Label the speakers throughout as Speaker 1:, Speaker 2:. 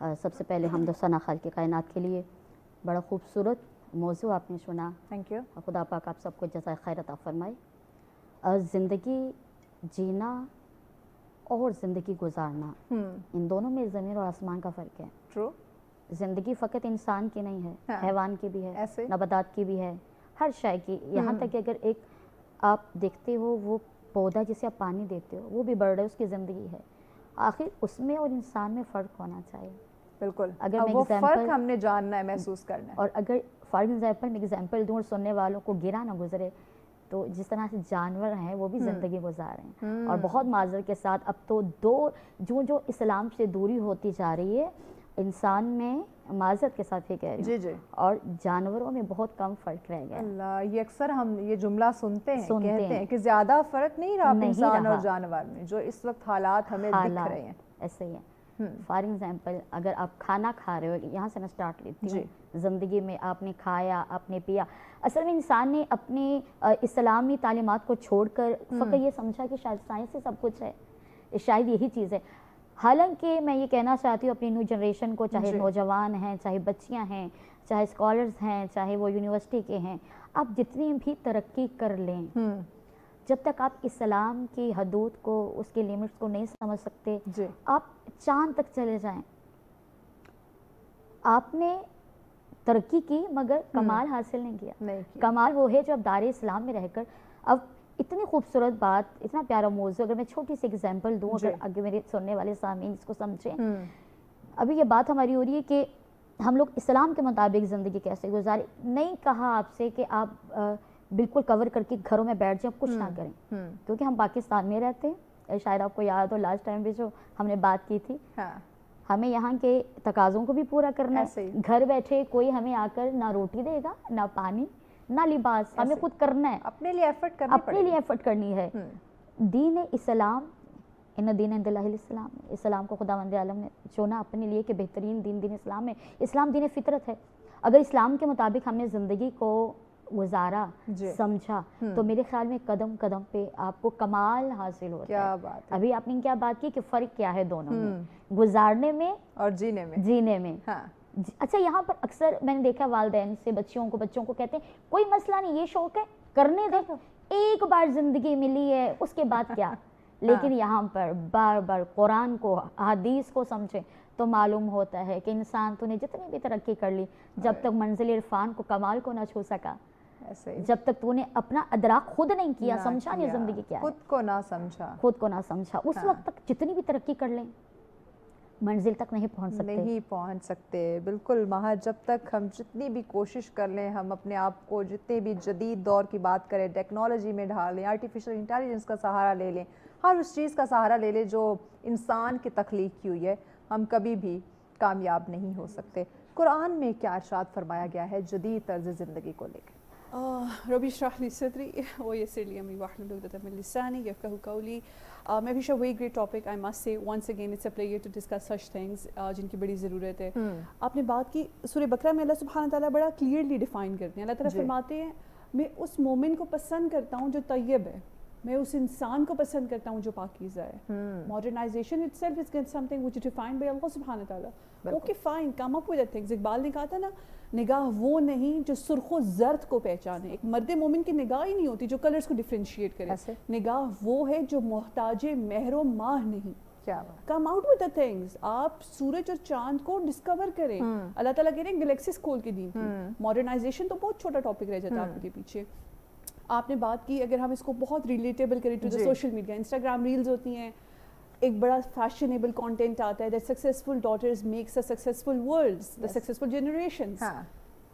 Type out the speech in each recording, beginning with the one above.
Speaker 1: سب سے پہلے حمد و ثنا خالق کائنات کے لیے. بڑا خوبصورت موضوع آپ نے سنا.
Speaker 2: Thank you.
Speaker 1: خدا پاک آپ سب کو جزائے خیر عطا فرمائے. زندگی جینا اور زندگی گزارنا ان دونوں میں زمین اور آسمان کا فرق ہے.
Speaker 2: ٹرو.
Speaker 1: زندگی فقط انسان کی نہیں ہے, حیوان کی بھی ہے,
Speaker 2: ایسے
Speaker 1: نباتات کی بھی ہے, ہر شے کی. یہاں تک کہ اگر ایک آپ دیکھتے ہو وہ پودا جسے آپ پانی دیتے ہو وہ بھی بڑھ رہا ہے, اس کی زندگی ہے. آخر اس میں اور انسان میں فرق ہونا چاہیے.
Speaker 2: بالکل.
Speaker 1: اگر
Speaker 2: وہ فرق ہم نے جاننا ہے, محسوس کرنا ہے.
Speaker 1: اور اگر فار ایگزامپل میں ایگزامپل دوں اور سننے والوں کو گرا نہ گزرے, تو جس طرح سے جانور ہیں وہ بھی زندگی گزار رہے ہیں, اور بہت معذرت کے ساتھ اب تو جو اسلام سے دوری ہوتی جا رہی ہے انسان میں, معذرت کے ساتھ یہ کہہ رہی ہوں,
Speaker 2: جی جی,
Speaker 1: اور جانوروں میں بہت کم فرق رہ گیا.
Speaker 2: اللہ, یہ اکثر ہم یہ جملہ سنتے ہیں کہ زیادہ فرق نہیں رہا انسان اور جانور میں, جو اس وقت حالات ہمیں دکھ رہے ہیں.
Speaker 1: ایسے ہی ہے. فار ایگزامپل اگر آپ کھانا کھا رہے ہو, یہاں سے میں اسٹارٹ لیتی ہوں, زندگی میں آپ نے کھایا, آپ نے پیا. اصل میں انسان نے اپنی اسلامی تعلیمات کو چھوڑ کر فقط یہ سمجھا کہ شاید سائنس سے سب کچھ ہے, شاید یہی چیز ہے. حالانکہ میں یہ کہنا چاہتی ہوں اپنی نیو جنریشن کو, چاہے نوجوان ہیں, چاہے بچیاں ہیں, چاہے اسکالرز ہیں, چاہے وہ یونیورسٹی کے ہیں, آپ جتنی بھی ترقی کر لیں, جب تک آپ اسلام کی حدود کو, اس کے لیمٹس کو نہیں سمجھ سکتے, آپ چاند تک چلے جائیں. آپ نے ترقی کی مگر کمال حاصل نہیں کیا. کمال وہ ہے جو اب دار اسلام میں رہ کر, اب اتنی خوبصورت بات, اتنا پیارا موضوع, اگر میں چھوٹی سی ایگزامپل دوں, اگر میرے سننے والے سامعین اس کو سمجھیں. ابھی یہ بات ہماری ہو رہی ہے کہ ہم لوگ اسلام کے مطابق زندگی کیسے گزاریں. نہیں کہا آپ سے کہ آپ بالکل کور کر کے گھروں میں بیٹھ جائیں, کچھ نہ کریں, کیونکہ ہم پاکستان میں رہتے ہیں. شاید آپ کو یاد ہو لاسٹ ٹائم بھی جو ہم نے بات کی تھی, ہمیں یہاں کے تقاضوں کو بھی پورا کرنا ہے. گھر بیٹھے کوئی ہمیں آ کر نہ روٹی دے گا, نہ پانی, نہ لباس, ہمیں خود کرنا ہے,
Speaker 2: اپنے لیے ایفرٹ
Speaker 1: کرنی ہے. دین اسلام, ان دین عند اللہ الاسلام, اسلام کو خداوند عالم نے چنا اپنے لیے کہ بہترین دین اسلام ہے. اسلام دین فطرت ہے. اگر اسلام کے مطابق ہم نے زندگی کو گزارا, سمجھا, تو میرے خیال میں قدم قدم پہ آپ کو کمال حاصل ہوتا ہے. ابھی آپ نے کیا بات کی کہ فرق کیا ہے دونوں میں, گزارنے میں اور جینے میں. اچھا, یہاں پر اکثر میں نے دیکھا والدین سے بچوں کو کہتے ہیں کوئی مسئلہ نہیں, یہ شوق ہے کرنے دے, ایک بار زندگی ملی ہے اس کے بعد کیا. لیکن یہاں پر بار بار قرآن کو, حدیث کو سمجھیں تو معلوم ہوتا ہے کہ انسان تو نے جتنی بھی ترقی کر لی, جب تک منزل عرفان کو, کمال کو نہ چھو سکا, جب تک تو نے اپنا ادراک خود نہیں کیا, سمجھا نہیں زندگی کیا ہے, خود کو نہ سمجھا, اس وقت تک جتنی بھی ترقی کر لیں منزل تک نہیں پہنچ سکتے.
Speaker 2: بالکل مہا, جب تک ہم جتنی بھی کوشش کر لیں, ہم اپنے آپ کو جتنے بھی جدید دور کی بات کریں, ٹیکنالوجی میں ڈھال لیں, آرٹیفیشل انٹیلیجنس کا سہارا لے لیں, ہر اس چیز کا سہارا لے لیں جو انسان کی تخلیق کی ہوئی ہے, ہم کبھی بھی کامیاب نہیں ہو سکتے. قرآن میں کیا ارشاد فرمایا گیا ہے جدید طرز زندگی کو لے کر؟
Speaker 3: ربی اشرح لی صدری ویسر لی امری واحلل عقدۃ من لسانی یفقہوا قولی. میں بھی show very great topic, I must say once again it's a pleasure to discuss such things جن کی بڑی ضرورت ہے. آپ نے بات کی سورہ بقرہ میں, اللہ سبحانہ تعالیٰ بڑا کلیئرلی ڈیفائن کرتے ہیں. اللہ تعالیٰ فرماتے ہیں میں اس مومن کو پسند کرتا ہوں جو طیب ہے, میں اس انسان کو پسند کرتا ہوں جو پاکیزہ ہے. Modernisation itself is something which is defined by Allah subhanahu wa ta'ala. Okay fine, come up with the things. Iqbal نے کہا تھا نا, نگاہ وہ نہیں جو سرخ و زرد کو پہچانے. ایک مرد مومن کی نگاہ ہی نہیں ہوتی جو کلرز کو ڈیفرینشیٹ کرے. نگاہ وہ ہے جو محتاج مہر و ماہ نہیں. کم آؤٹ ود دا تھنگز. آپ سورج اور چاند کو ڈسکور کریں. اللہ تعالیٰ کہہ رہے ہیں گلیکسیز کھول کے دی تھی. ماڈرنائزیشن تو بہت چھوٹا ٹاپک رہ جاتا ہے آپ کے پیچھے. آپ نے بات کی, اگر ہم اس کو بہت ریلیٹیبل کریں to the social media, Instagram reels ہوتی ہیں, ایک بڑا فیشنیبل کانٹینٹ آتا ہے that successful daughters makes a successful worlds, the successful generations.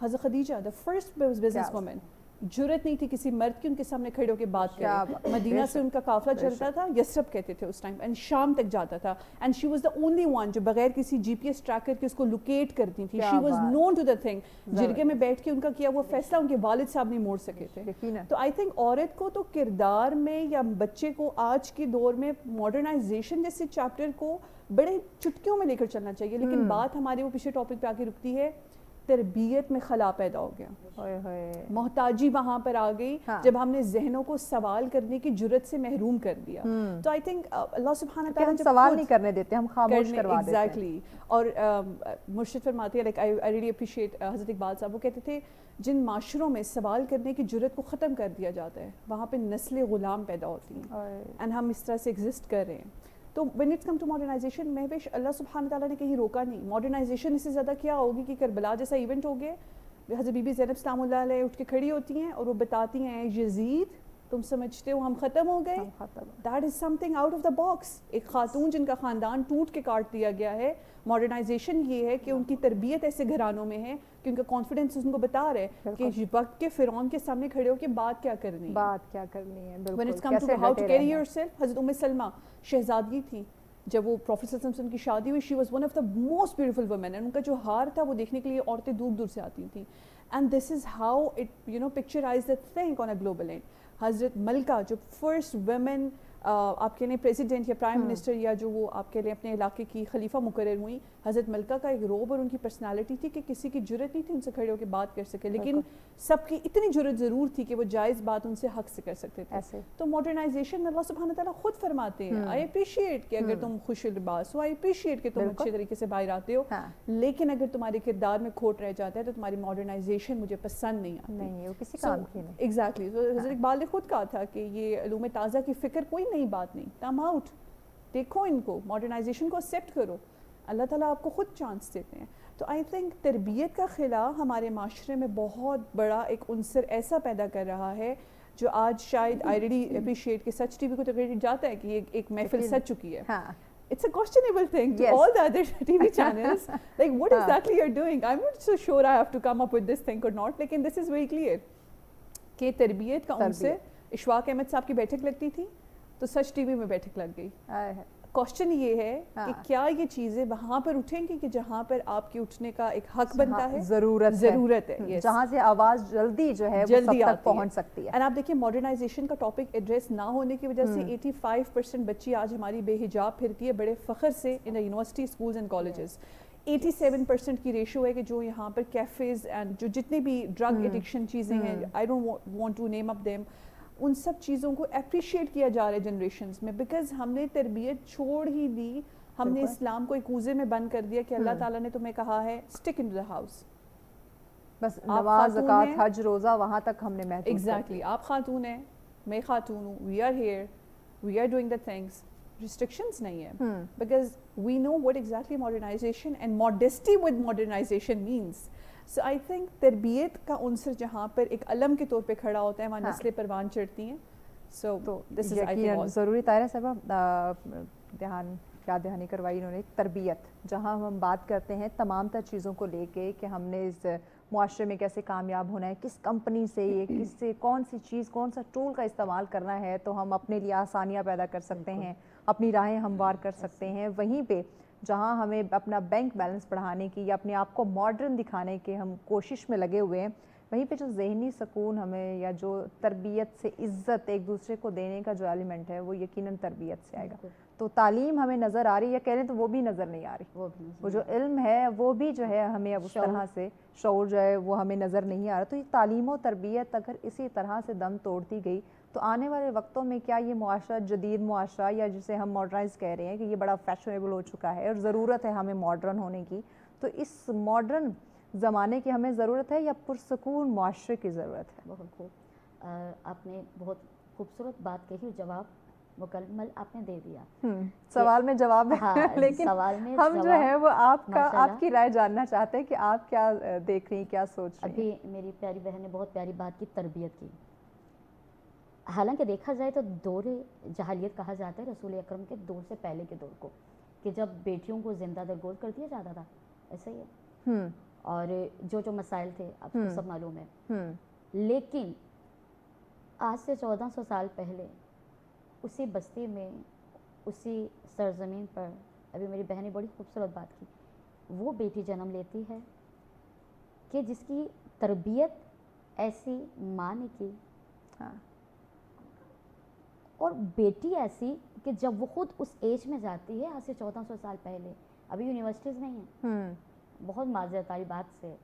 Speaker 3: حضرت Khadija the first business woman, جرت نہیں تھی کسی مرد کی ان کے سامنے کھڑے ہو کے بات کرے. مدینہ سے ان کا قافلہ چلتا تھا, یثرب کہتے تھے اس ٹائم, اینڈ شام تک جاتا تھا, and she was the only one جو بغیر کسی جی پی ایس ٹریکر کے اس کو لوکیٹ کرتی تھی. She was known to the thing. جرگے میں بیٹھ کے ان کا کیا وہ فیصلہ ان کے والد صاحب نہیں موڑ سکے تھے. تو آئی تھنک عورت کو تو کردار میں یا بچے کو آج کے دور میں ماڈرنائزیشن جیسے چیپٹر کو بڑے چٹکیوں میں لے کر چلنا چاہیے. لیکن بات ہمارے وہ پیچھے ٹاپک پہ آ کے رکتی ہے تربیت میں خلا پیدا ہو گیا, محتاجی وہاں پر آ گئی جب ہم نے ذہنوں کو سوال کرنے کی جرت سے محروم کر دیا. تو آئی تھنک اللہ سبحانہ تعالیٰ
Speaker 2: ہم سوال نہیں کرنے دیتے, ہم خاموش کروا دیتے ہیں.
Speaker 3: ایگزیکٹلی. اور مرشد فرماتے ہیں, لائک آئی ریلی اپریشیٹ حضرت اقبال صاحب, وہ کہتے تھے جن معاشروں میں سوال کرنے کی جرت کو ختم کر دیا جاتا ہے وہاں پہ نسل غلام پیدا ہوتی ہیں, اینڈ ہم اس طرح سے ایگزسٹ کر رہے ہیں. تو when it's come to modernisation, مہوش اللہ سبحانہ تعالیٰ نے کہیں روکا نہیں. ماڈرنائزیشن اس سے زیادہ کیا ہوگی کہ کربلا جیسا ایونٹ ہو گیا, حضرت بی بی زینب سلام اللہ علیہ اٹھ کے کھڑی ہوتی ہیں اور وہ بتاتی ہیں یزید تم سمجھتے ہو ہم ختم ہو گئے, that is some thing out of the box. ایک خاتون جن کا خاندان ٹوٹ کے کاٹ دیا گیا ہے, ماڈرنائزیشن یہ ہے کہ ان کی تربیت ایسے گھرانوں میں ہے کہ ان کا کانفیڈنس ان کو بتا رہا ہے کہ وقت کے فرعون کے سامنے کھڑے ہو کے بات کیا کرنی ہے. When it's come to how to carry yourself, حضرت سلمہ شہزادی تھی جب وہ پروفیٹ صلی اللہ علیہ وسلم کی شادی ہوئی, she was one of the most beautiful woman, and ان کا جو ہار تھا وہ دیکھنے کے لیے عورتیں دور دور سے آتی تھیں. And this is how it picturise the thing on a global and. حضرت ملکہ جو فرسٹ ویمن آپ کے لیے پریزیڈنٹ یا پرائم منسٹر یا جو وہ آپ کے لیے اپنے علاقے کی خلیفہ مقرر ہوئی, حضرت ملکہ کا ایک روب اور ان کی پرسنالٹی تھی کہ کسی کی جرت نہیں تھی ان سے کھڑے ہو کے بات کر سکے, لیکن سب کی اتنی جرت ضرور تھی کہ وہ جائز بات ان سے حق سے کر سکتے تھے. تو ماڈرنائزیشن اللہ سبحانہ تعالیٰ خود فرماتے ہیں, آئی اپریشیٹ کہ اگر تم خوش لباس ہو, آئی اپریشیٹ کہ تم اچھے طریقے سے باہر آتے ہو, لیکن اگر تمہارے کردار میں کھوٹ رہ جاتا ہے تو تمہاری ماڈرنائزیشن مجھے پسند نہیں آتی.
Speaker 2: وہ کسی کام کی نہیں.
Speaker 3: ایگزیکٹلی. حضرت اقبال نے خود کہا تھا کہ یہ علوم تازہ کی فکر کوئی نئی بات نہیں, کم آؤٹ, دیکھو ان کو, ماڈرنائزیشن کو ایکسیپٹ کرو, اللہ تعالیٰ آپ کو خود چانس دیتے ہیں. تو آئی تھنک تربیت کا خلا ہمارے معاشرے میں بہت بڑا ایک عنصر ایسا پیدا کر رہا ہے جو آج شاید آئی ریلی اپریشیٹ کہ سچ ٹی وی کو تقریر جاتا ہے کہ یہ ایک محفل سچ چکی ہے. It's a questionable thing to all the other TV channels. Like, what exactly you're doing? I'm not so sure I have to come up with this thing or not. Lekin this is very clear کہ تربیت کا عنصر. اشفاق احمد صاحب کی بیٹھک لگتی تھی تو سچ ٹی وی میں بیٹھک لگ گئی. کوشچن یہ ہے کہ کیا یہ چیزیں وہاں پر اٹھیں گی کہ جہاں پر آپ کے اٹھنے کا ایک حق بنتا ہے, ضرورت ہے,
Speaker 2: جہاں سے آواز جلدی جو ہے وہ سب تک پہنچ سکتی ہے.
Speaker 3: اور آپ دیکھیں ماڈرنائزیشن کا ٹاپک ایڈریس نہ ہونے کی وجہ سے 85% بچی آج ہماری بے حجاب پھرتی ہے بڑے فخر سے ان the university, schools and colleges. 87% کی ریشو ہے کہ جو یہاں پر کیفیز اینڈ جو جتنے بھی ڈرگ ایڈکشن چیزیں ہیں, I don't want to name up them, ان سب چیزوں کو اپریشیٹ کیا جا رہا ہے جنریشنز میں, بیکاز ہم نے تربیت چھوڑ ہی دی. ہم نے اسلام کو ایک کوزے میں بند کر دیا کہ اللہ تعالیٰ نے تمہیں کہا ہے stick into the house,
Speaker 2: بس نماز زکوٰۃ حج روزہ وہاں تک ہم نے محدود.
Speaker 3: ایگزیکٹلی. آپ خاتون ہیں, میں خاتون ہوں, we are here, we are doing the things, restrictions نہیں ہیں, because we know what exactly modernisation and modesty with modernisation means. So I think تربیت کا عنصر جہاں پر ایک علم کے طور پہ کھڑا ہوتا ہے وہاں نسلیں پروان چڑھتی ہیں. سو دس از
Speaker 2: ضروری. طاہرہ صاحبہ دہانی کروائی انہوں نے. تربیت جہاں ہم بات کرتے ہیں تمام تر چیزوں کو لے کے کہ ہم نے اس معاشرے میں کیسے کامیاب ہونا ہے, کس کمپنی سے, کس سے کون سی چیز, کون سا ٹول کا استعمال کرنا ہے تو ہم اپنے لیے آسانیاں پیدا کر سکتے ہیں, اپنی راہیں ہموار کر سکتے ہیں. وہیں پہ جہاں ہمیں اپنا بینک بیلنس بڑھانے کی یا اپنے آپ کو ماڈرن دکھانے کے ہم کوشش میں لگے ہوئے ہیں, وہیں پہ جو ذہنی سکون ہمیں یا جو تربیت سے عزت ایک دوسرے کو دینے کا جو ایلیمنٹ ہے وہ یقیناً تربیت سے آئے گا. تو تعلیم ہمیں نظر آ رہی ہے, کہہ رہے ہیں تو وہ بھی نظر نہیں آ رہی. وہ جو علم ہے وہ بھی جو ہے ہمیں اب اس طرح سے شعور جو ہے وہ ہمیں نظر نہیں آ رہا. تو یہ تعلیم و تربیت اگر اسی طرح سے دم توڑتی گئی تو آنے والے وقتوں میں کیا یہ معاشرہ, جدید معاشرہ یا جسے ہم ماڈرنائز کہہ رہے ہیں کہ یہ بڑا فیشنیبل ہو چکا ہے اور ضرورت ہے ہمیں ماڈرن ہونے کی, تو اس ماڈرن زمانے کی ہمیں ضرورت ہے یا پرسکون معاشرے کی ضرورت ہے؟
Speaker 1: بہت خوب, آپ نے بہت خوبصورت بات کہی, جواب مکمل آپ نے دے دیا.
Speaker 2: سوال میں جواب ہے, لیکن ہم جو ہے وہ آپ کی رائے جاننا چاہتے ہیں کہ آپ کیا دیکھ رہی ہیں, کیا سوچ رہی ہیں.
Speaker 1: ابھی میری پیاری بہن نے بہت پیاری بات کی تربیت کی. حالانکہ دیکھا جائے تو دور جاہلیت کہا جاتا ہے رسول اکرم کے دور سے پہلے کے دور کو, کہ جب بیٹیوں کو زندہ درگور کر دیا جاتا تھا, ایسا ہی ہے, اور جو مسائل تھے آپ کو سب معلوم ہے. لیکن آج سے 1400 سال پہلے اسی بستی میں, اسی سرزمین پر, ابھی میری بہن نے بڑی خوبصورت بات کی, وہ بیٹی جنم لیتی ہے کہ جس کی تربیت ایسی ماں نے کی, اور بیٹی ایسی کہ جب وہ خود اس ایج میں جاتی ہے, آج سے 1400 سال پہلے, ابھی یونیورسٹیز نہیں ہیں, بہت معذرت والی بات سے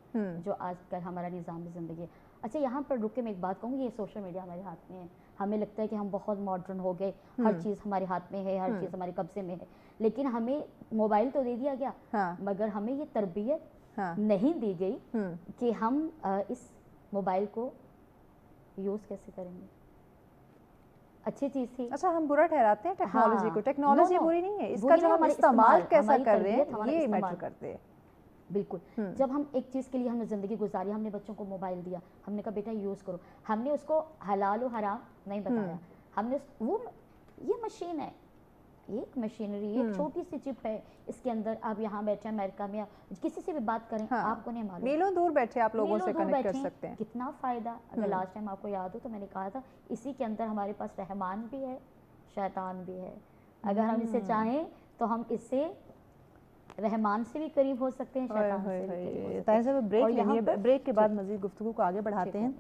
Speaker 1: جو آج کل ہمارا نظام زندگی ہے. اچھا یہاں پر رک کے میں ایک بات کہوں گی, یہ سوشل میڈیا ہمارے ہاتھ میں ہے, ہمیں لگتا ہے کہ ہم بہت ماڈرن ہو گئے, ہر چیز ہمارے ہاتھ میں ہے, ہر چیز ہمارے قبضے میں ہے, لیکن ہمیں موبائل تو دے دیا گیا مگر ہمیں یہ تربیت نہیں دی گئی کہ ہم اس موبائل کو یوز کیسے کریں گے. اچھی چیز تھی.
Speaker 2: اچھا ہم برا ٹھہراتے ہیں ٹیکنالوجی کو, ٹیکنالوجی بری نہیں ہے, اس کا جو ہم استعمال کیسا کر رہے ہیں یہ میٹر کرتے ہیں.
Speaker 1: بالکل. جب ہم ایک چیز کے لیے ہم نے زندگی گزاری, ہم نے بچوں کو موبائل دیا, ہم نے کہا بیٹا یوز کرو, ہم نے اس کو حلال و حرام نہیں بتایا, ہم نے وہ یہ مشین ہے, ایک مشینری, ایک چھوٹی سی چپ ہے, اس کے اندر آپ یہاں بیٹھے امریکہ میں کسی سے بھی بات کریں آپ کو نہیں معلوم,
Speaker 2: میلوں دور بیٹھے آپ لوگوں سے کنیکٹ کر سکتے ہیں.
Speaker 1: کتنا فائدہ. اگر لاسٹ ٹائم آپ کو یاد ہو تو میں نے کہا تھا اسی کے اندر ہمارے پاس رحمان بھی ہے, شیطان بھی ہے. اگر ہم اسے چاہیں تو ہم اس سے رحمان سے بھی قریب ہو سکتے ہیں, شیطان سے بھی قریب ہو سکتے ہیں.
Speaker 2: صاحب بریک لینی ہے, بریک کے بعد مزید گفتگو کو آگے بڑھاتے ہیں.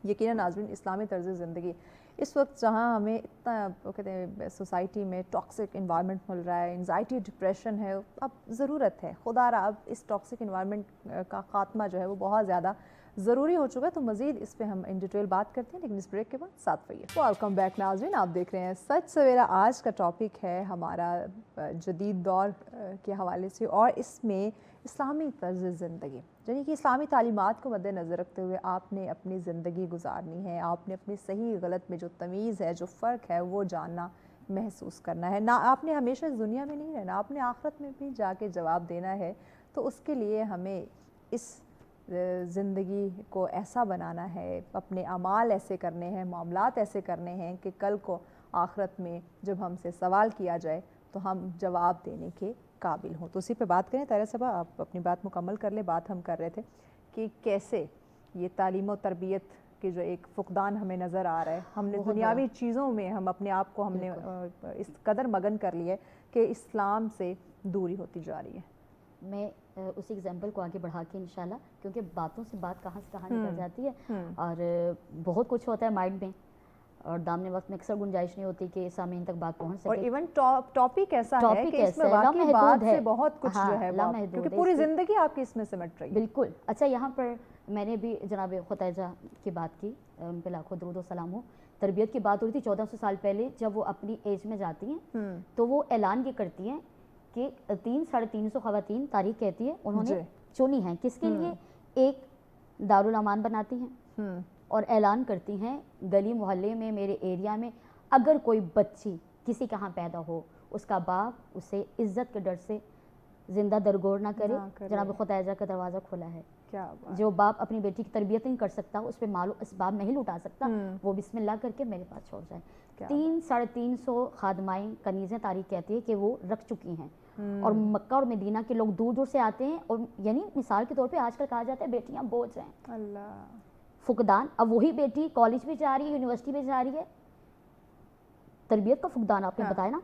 Speaker 2: یقیناً ناظرین, اسلامی طرز زندگی اس وقت جہاں ہمیں اتنا کہتے ہیں سوسائٹی میں ٹاکسک انوائرمنٹ مل رہا ہے, انزائٹی ڈپریشن ہے, اب ضرورت ہے خدا را اب اس ٹاکسک انوائرمنٹ کا خاتمہ جو ہے وہ بہت زیادہ ضروری ہو چکا ہے. تو مزید اس پہ ہم ان ڈیٹیل بات کرتے ہیں لیکن اس بریک کے بعد ساتھ رہیے. ویلکم بیک ناظرین, آپ دیکھ رہے ہیں سچ سویرا. آج کا ٹاپک ہے ہمارا جدید دور کے حوالے سے, اور اس میں اسلامی طرز زندگی, یعنی کہ اسلامی تعلیمات کو مد نظر رکھتے ہوئے آپ نے اپنی زندگی گزارنی ہے, آپ نے اپنی صحیح غلط میں جو تمیز ہے, جو فرق ہے وہ جاننا, محسوس کرنا ہے. نہ آپ نے ہمیشہ اس دنیا میں نہیں رہنا, آپ نے آخرت میں بھی جا کے جواب دینا ہے. تو اس کے لیے ہمیں اس زندگی کو ایسا بنانا ہے, اپنے اعمال ایسے کرنے ہیں, معاملات ایسے کرنے ہیں کہ کل کو آخرت میں جب ہم سے سوال کیا جائے تو ہم جواب دینے کے قابل ہوں. تو اسی پہ بات کریں. طاہرہ صاحبہ آپ اپنی بات مکمل کر لیں. بات ہم کر رہے تھے کہ کیسے یہ تعلیم و تربیت کے جو ایک فقدان ہمیں نظر آ رہا ہے, ہم نے دنیاوی چیزوں میں ہم اپنے آپ کو ہم نے اس قدر مگن کر لیا ہے کہ اسلام سے دوری ہوتی جا رہی ہے.
Speaker 1: میں اسی ایگزامپل کو آگے بڑھا کے انشاءاللہ, کیونکہ باتوں سے بات کہاں سے کہاں نکل جاتی ہے, اور بہت کچھ ہوتا ہے مائنڈ میں, اور دامنے وقت میں اکثر گنجائش نہیں ہوتی کہ سامعین تک بات پہنچ سکے.
Speaker 2: اور ایون ٹاپک ایسا ہے کہ اس میں واقعی بات سے بہت کچھ جو ہے, کیونکہ پوری زندگی آپ کی اس میں سمٹ رہی ہے.
Speaker 1: بالکل. اچھا یہاں پر میں نے بھی جناب ختیجہ کی بات کی, ان پہ لاکھوں درود و سلام ہو. تربیت کی بات ہو رہی تھی 1400 سال پہلے, جب وہ اپنی ایج میں جاتی ہیں تو وہ اعلان یہ کرتی ہیں کہ 300-350 خواتین تاریخ کہتی ہے انہوں نے چنی ہیں, کس کے لیے, ایک دارالامان بناتی ہیں اور اعلان کرتی ہیں گلی محلے میں, میرے ایریا میں اگر کوئی بچی کسی کہاں پیدا ہو, اس کا باپ اسے عزت کے ڈر سے زندہ درگور نہ کرے. جناب ختیجہ کا دروازہ کھلا ہے. جو باپ اپنی بیٹی کی تربیت نہیں کر سکتا, اس پہ مال و اسباب نہیں لٹا سکتا, وہ بسم اللہ کر کے میرے پاس چھوڑ جائے. 300-350 خادمائیں کنیزیں تاریخ کہتی ہے کہ وہ رکھ چکی ہیں, اور مکہ اور مدینہ کے لوگ دور دور سے آتے ہیں, اور یعنی مثال کے طور پہ آج کل کہا جاتا ہے بیٹیاں بوجھ ہیں.
Speaker 2: اللہ
Speaker 1: فقدان. اب وہی بیٹی کالج بھی جا رہی ہے, یونیورسٹی بھی جا رہی ہے, تربیت کا فقدان آپ نے بتایا نا,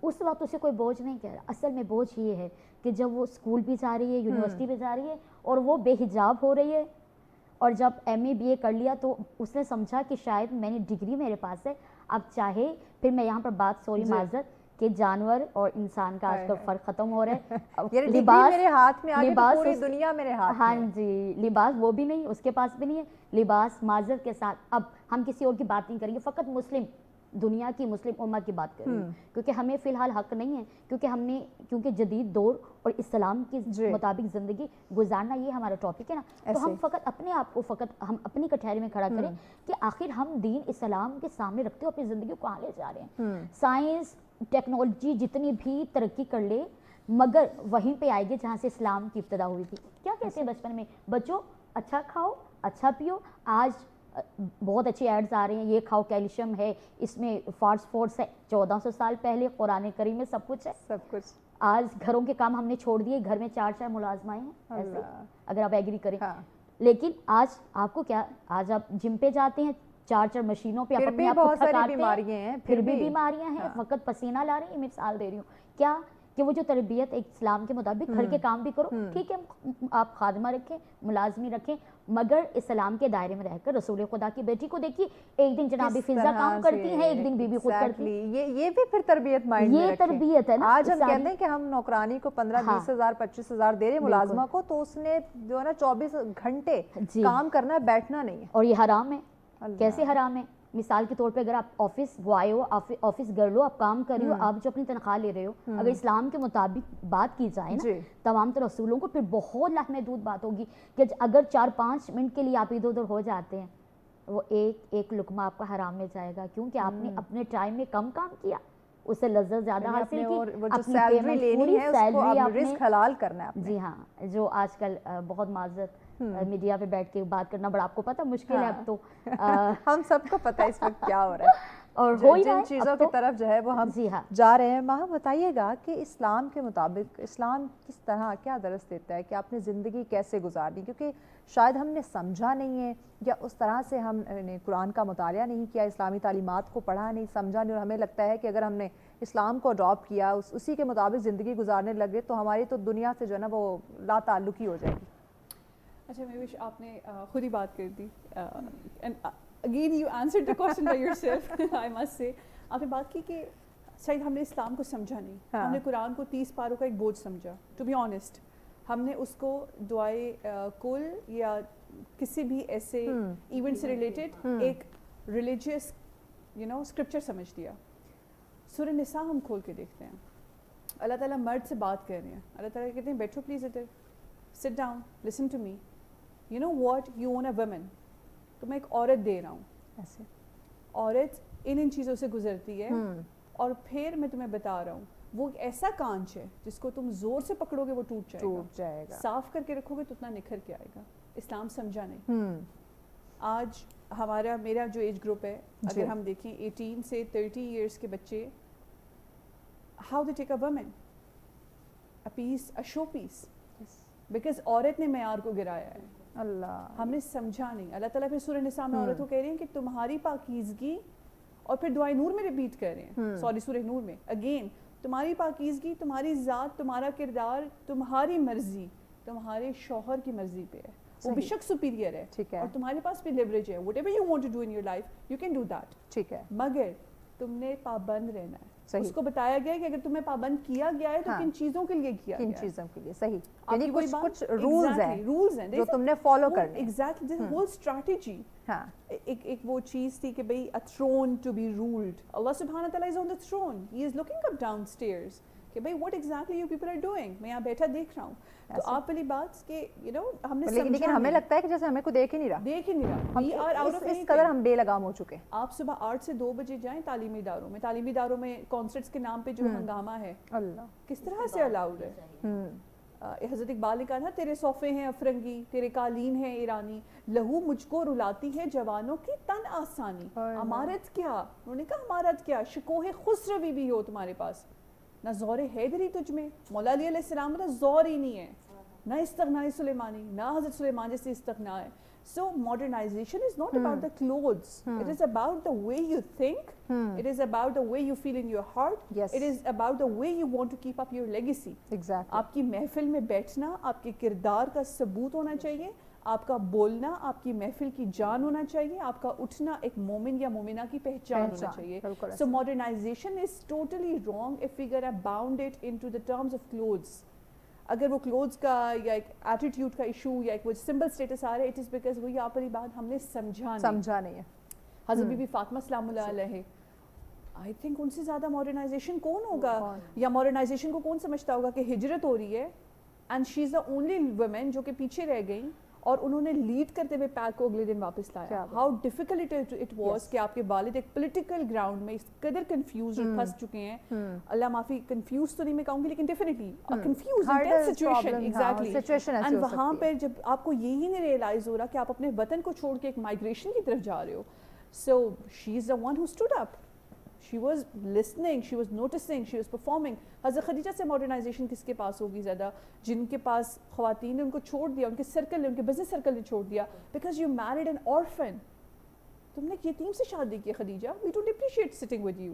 Speaker 1: اس وقت اسے کوئی بوجھ نہیں کہہ رہا. اصل میں بوجھ یہ ہے کہ جب وہ اسکول بھی جا رہی ہے, یونیورسٹی بھی جا رہی ہے, اور وہ بے حجاب ہو رہی ہے, اور جب ایم اے بی اے کر لیا تو اس نے سمجھا کہ شاید میں نے ڈگری میرے پاس ہے, اب چاہے پھر میں یہاں پر بات سوری معذرت کہ جانور اور انسان کا آج کل فرق ختم ہو رہا ہے.
Speaker 2: لباس میرے ہاتھ میں, لباس پوری دنیا میرے ہاتھ میں.
Speaker 1: ہاں جی, لباس وہ بھی نہیں, اس کے پاس بھی نہیں ہے لباس. معذرت کے ساتھ اب ہم کسی اور کی بات نہیں کریں گے, فقط مسلم دنیا کی مسلم امت کی بات کریں گے, کیونکہ ہمیں فی الحال حق نہیں ہے, کیونکہ جدید دور اور اسلام کی مطابق زندگی گزارنا یہ ہمارا ٹاپک ہے نا. تو ہم فقط اپنے آپ کو ہم اپنی کٹہرے میں کھڑا کریں کہ آخر ہم دین اسلام کے سامنے رکھتے ہو اپنی زندگی کو کہاں لے جا رہے ہیں. سائنس ٹیکنالوجی جتنی بھی ترقی کر لے, مگر وہیں پہ آئے گی جہاں سے اسلام کی ابتدا ہوئی تھی. کیا کہتے ہیں بچپن میں بچوں, اچھا کھاؤ اچھا پیو. آج بہت اچھے ایڈز آ رہے ہیں, یہ کھاؤ کیلشیم ہے, اس میں فاسٹ فوڈس ہے. 1400 سال پہلے قرآن کریم میں سب کچھ ہے,
Speaker 2: سب کچھ.
Speaker 1: آج گھروں کے کام ہم نے چھوڑ دیے, گھر میں 4 ملازمائیں ہیں ایسے, اگر آپ ایگری کریں. لیکن آج آپ کو کیا, آج آپ جم پہ جاتے ہیں, 4 مشینوں پہ اپنے آپ کو تھکاتے ہیں, پھر بھی بیماریاں ہیں, فقط پسینہ لا رہے ہیں. مثال دے رہی ہوں کیا کہ وہ جو تربیت ایک اسلام کے مطابق گھر کے کام بھی کرو, ٹھیک ہے آپ خادمہ رکھیں, ملازمی رکھیں, مگر اسلام کے دائرے میں رہ کر. رسول خدا کی بیٹی کو دیکھیے, ایک دن جناب فضا کام کرتی ہیں, ایک دن بی بی خود کرتی ہے.
Speaker 2: یہ بھی پھر تربیت مائنڈ میں
Speaker 1: یہ
Speaker 2: رکھیں.
Speaker 1: تربیت ہے نا.
Speaker 2: آج ہم کہتے ہیں کہ ہم نوکرانی کو 15-20 ہزار 25 ہزار دے رہے ملازمہ کو, تو اس نے جو ہے نا 24 گھنٹے کام کرنا ہے, بیٹھنا نہیں ہے.
Speaker 1: اور یہ حرام ہے. کیسے حرام ہے؟ مثال کے طور پہ اگر آپ office boy who, office girl who, آپ کام کر رہی ہو, آپ جو اپنی تنخواہ لے رہے ہو, اگر اسلام کے مطابق بات کی جائے نا تمام تر اصولوں کو, پھر بہت لامحدود بات ہوگی کہ اگر 4-5 منٹ کے لیے آپ ادھر ادھر ہو جاتے ہیں, وہ ایک لقمہ آپ کا حرام میں جائے گا, کیونکہ آپ نے اپنے ٹائم میں کم کام کیا, اسے لذت زیادہ حاصل کی, اپنی پیمنٹ پوری سیلری آپ نے
Speaker 2: حلال کرنا ہے.
Speaker 1: جی ہاں, جو آج کل بہت معذرت میڈیا پہ بیٹھ کے بات کرنا بڑا آپ کو پتہ مشکل ہے. اب تو
Speaker 2: ہم سب کو پتہ ہے اس وقت کیا ہو رہا ہے,
Speaker 1: اور ہو ہی
Speaker 2: جن چیزوں کی طرف جو ہے وہ ہم جا رہے ہیں. ماں بتائیے گا کہ اسلام کے مطابق اسلام کس طرح کیا درس دیتا ہے کہ آپ نے زندگی کیسے گزارنی, کیونکہ شاید ہم نے سمجھا نہیں ہے, یا اس طرح سے ہم نے قرآن کا مطالعہ نہیں کیا, اسلامی تعلیمات کو پڑھا نہیں, سمجھا نہیں, اور ہمیں لگتا ہے کہ اگر ہم نے اسلام کو اڈاپٹ کیا, اسی کے مطابق زندگی گزارنے لگے, تو ہماری تو دنیا سے جو ہے نا وہ لا تعلقی ہو جائے گی.
Speaker 3: اچھا مہوش, آپ نے خود ہی بات کر دی, again you answered the question by yourself, I must say. آپ نے بات کی کہ شاید ہم نے اسلام کو سمجھا نہیں, ہم نے قرآن کو 30 پاروں کا ایک بوجھ سمجھا. ٹو بی آنیسٹ, ہم نے اس کو دعائے کل یا کسی بھی ایسے ایونٹ سے ریلیٹڈ ایک ریلیجیس اسکرپچر سمجھ دیا. سورہ نساء ہم کھول کے دیکھتے ہیں, اللہ تعالیٰ مرد سے بات کر رہے ہیں, اللہ تعالیٰ کہتے ہیں بیٹھو پلیز ادھر, sit down, listen to me, you know what you own a women, تو میں ایک عورت دے رہا ہوں. ایسے عورت ان چیزوں سے گزرتی ہے, اور پھر میں تمہیں بتا رہا ہوں وہ ایک ایسا کانچ ہے جس کو تم زور سے پکڑو گے وہ ٹوٹ جائے گا, صاف کر کے رکھو گے تو اتنا نکھر کے آئے گا. اسلام سمجھا نہیں. آج میرا جو ایج گروپ ہے, اگر ہم دیکھیں 18 سے 30 ایئرس کے بچے, how they take a woman, a piece, a show piece, because عورت نے معیار کو گرایا ہے.
Speaker 2: اللہ, ہم
Speaker 3: نے سمجھا نہیں. اللہ تعالیٰ پھر سورہ نساء میں عورت کو کہہ رہے ہیں کہ تمہاری پاکیزگی, اور پھر دعائے نور میں ریپیٹ کر رہے ہیں, سورہ نور میں اگین, تمہاری پاکیزگی, تمہاری ذات, تمہارا کردار, تمہاری مرضی تمہارے شوہر کی مرضی پہ ہے, وہ بے شک سپیریئر ہے, اور تمہارے پاس بھی لیوریج ہے, whatever you want to do in your life you can do that,
Speaker 2: ٹھیک ہے,
Speaker 3: مگر تم نے پابند رہنا ہے. اس کو بتایا گیا کہ اگر تمہیں پابند کیا گیا ہے تو کن چیزوں کے لیے کیا گیا ہے,
Speaker 2: کن چیزوں کے لیے, صحیح, یعنی کچھ رولز ہیں جو تم نے فالو کرنے.
Speaker 3: Exactly, this whole strategy. ایک وہ چیز تھی کہ بھئی a throne to be ruled. Allah subhanahu wa ta'ala is on the throne. He is looking up downstairs کہ بھئی what exactly you people are doing. میں یہاں بیٹھا دیکھ رہا ہوں. تو آپ والی بات کہ you know ہم نے سمجھا,
Speaker 2: لیکن ہمیں لگتا ہے کہ جیسے ہمیں کوئی دیکھ ہی نہیں رہا. We are out of anything. اس قدر ہم بے لگام ہو چکے.
Speaker 3: آپ صبح 8 سے 2 بجے جائیں تعلیمی اداروں میں کانسرٹس کے نام پہ جو ہنگامہ ہے, اللہ کس طرح سے الاؤڈ ہے. حضرت اقبال نے کہا تھا تیرے صوفے ہیں افرنگی, تیرے قالین ہیں ایرانی, لہو مجھ کو رلاتی ہے جوانوں کی تن آسانی. امارت کیا, انہوں نے کہا امارت کیا, شکوہ خسروی بھی ہو تمہارے پاس, نہ زور حیدری تجھ میں, مولا علی علیہ السلام کا زور ہی نہیں ہے, نہ استغناء سلیمانی, نہ حضرت سلیمان جیسے استغناء ہے. So modernization is not about the clothes. It is about the way you think. It is about the way you feel in your heart.
Speaker 2: Yes.
Speaker 3: It is about the way you want to keep up your legacy.
Speaker 2: Exactly.
Speaker 3: آپ کی محفل میں بیٹھنا آپ کے کردار کا ثبوت ہونا چاہیے, آپ کا بولنا آپ کی محفل کی جان ہونا چاہیے, آپ کا اٹھنا ایک مومن یا مومنہ کی پہچان ہونا چاہیے. So modernization is totally wrong if we get bound it into the terms of clothes. اگر وہ کلوتھس کا یا ایک ایٹیٹیوڈ کا ایشو یا ایک وہ سمبل اسٹیٹس آ رہا ہے, اٹ از بیکاز وہی آپ والی بات ہم نے سمجھا نہیں ہے. حضرت بی بی فاطمہ سلام اللہ علیہ, آئی تھنک ان سے زیادہ ماڈرنائزیشن کون ہوگا, یا ماڈرنائزیشن کو کون سمجھتا ہوگا کہ ہجرت ہو رہی ہے and she is the only women جو کہ پیچھے رہ گئیں, اور انہوں نے لیڈ کرتے ہوئے پیک کو اگلے دن واپس لایا. ہاؤ ڈیفیکلٹ اٹ واز کہ آپ کے والد ایک پولیٹیکل گراؤنڈ میں اس قدر کنفیوز اور پھنس چکے ہیں, اللہ معافی, کنفیوز تو نہیں میں کہوں گی لیکن definitely confuse situation, exactly. And وہاں پہ جب آپ کو یہی نہیں ریئلائز ہو رہا کہ آپ اپنے وطن کو چھوڑ کے ایک مائگریشن کی طرف جا رہے ہو. So she is the one who stood up, she was listening, she was noticing, she was performing. حضرت خدیجہ سے ماڈرنائزیشن کس کے پاس ہوگی زیادہ, جن کے پاس خواتین نے ان کو چھوڑ دیا, ان کے سرکل نے, ان کے بزنس سرکل نے چھوڑ دیا, because you married an orphan. تم نے ایک یتیم سے شادی کی Khadija, we don't appreciate sitting with you.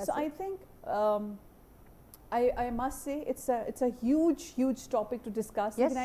Speaker 3: So I think I must say it's a huge topic to discuss.
Speaker 2: Yes.
Speaker 3: And I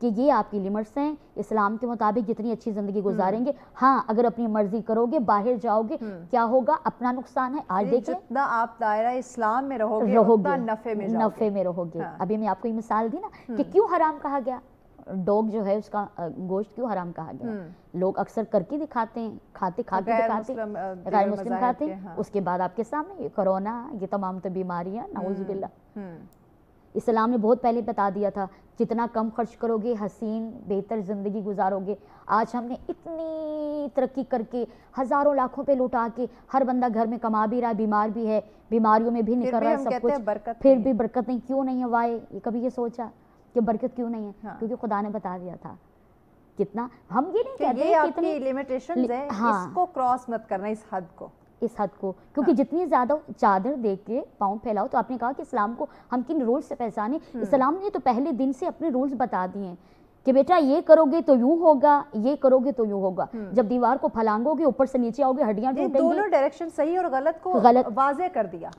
Speaker 1: کہ یہ آپ کی لمٹس ہیں, اسلام کے مطابق جتنی اچھی زندگی گزاریں گے. ہاں اگر اپنی مرضی کرو گے, باہر جاؤ گے, کیا ہوگا, اپنا نقصان ہے. آج دیکھ لیں
Speaker 2: جتنا آپ دائرہ اسلام میں رہو گے اتنا نفع میں
Speaker 1: رہو گے. ابھی میں آپ کو یہ مثال دی نا کہ کیوں حرام کہا گیا, ڈوگ جو ہے اس کا گوشت کیوں حرام کہا گیا. لوگ اکثر کر کے دکھاتے ہیں, کھا کے دکھاتے ہیں, غیر مسلم کھاتے ہیں, اس کے بعد آپ کے سامنے یہ کرونا, یہ تمام تو بیماریاں, نعوذ باللہ. اسلام نے بہت پہلے بتا دیا تھا جتنا کم خرچ کرو گے حسین بہتر زندگی گزارو گے. آج ہم نے اتنی ترقی کر کے ہزاروں لاکھوں پہ لوٹا کے ہر بندہ گھر میں کما بھی رہا ہے, بیمار بھی ہے, بیماریوں میں بھی نکل رہا ہے سب کچھ, پھر بھی برکت نہیں. کیوں نہیں ہے وائے, یہ کبھی یہ سوچا کہ برکت کیوں نہیں ہے؟ کیونکہ خدا نے بتا دیا تھا. کتنا ہم یہ نہیں کہتے
Speaker 2: یہ آپ کی لیمیٹیشنز ہیں, اس کو کراس مت کرنا, اس حد کو,
Speaker 1: کیونکہ جتنی زیادہ چادر دیکھ کے پاؤں پھیلاؤ. تو آپ نے کہا کہ اسلام کو ہم کن رولز سے پہچانے. اسلام نے تو پہلے دن سے اپنے رولز بتا دیے ہیں کہ بیٹا یہ کرو گے تو یوں ہوگا, یہ کرو گے تو یوں ہوگا. جب دیوار کو پھلانگو گے اوپر سے نیچے آؤ گے ہڈیاں ٹوٹیں گی.
Speaker 2: دونوں ڈائریکشن صحیح اور غلط کو واضح کر دیا,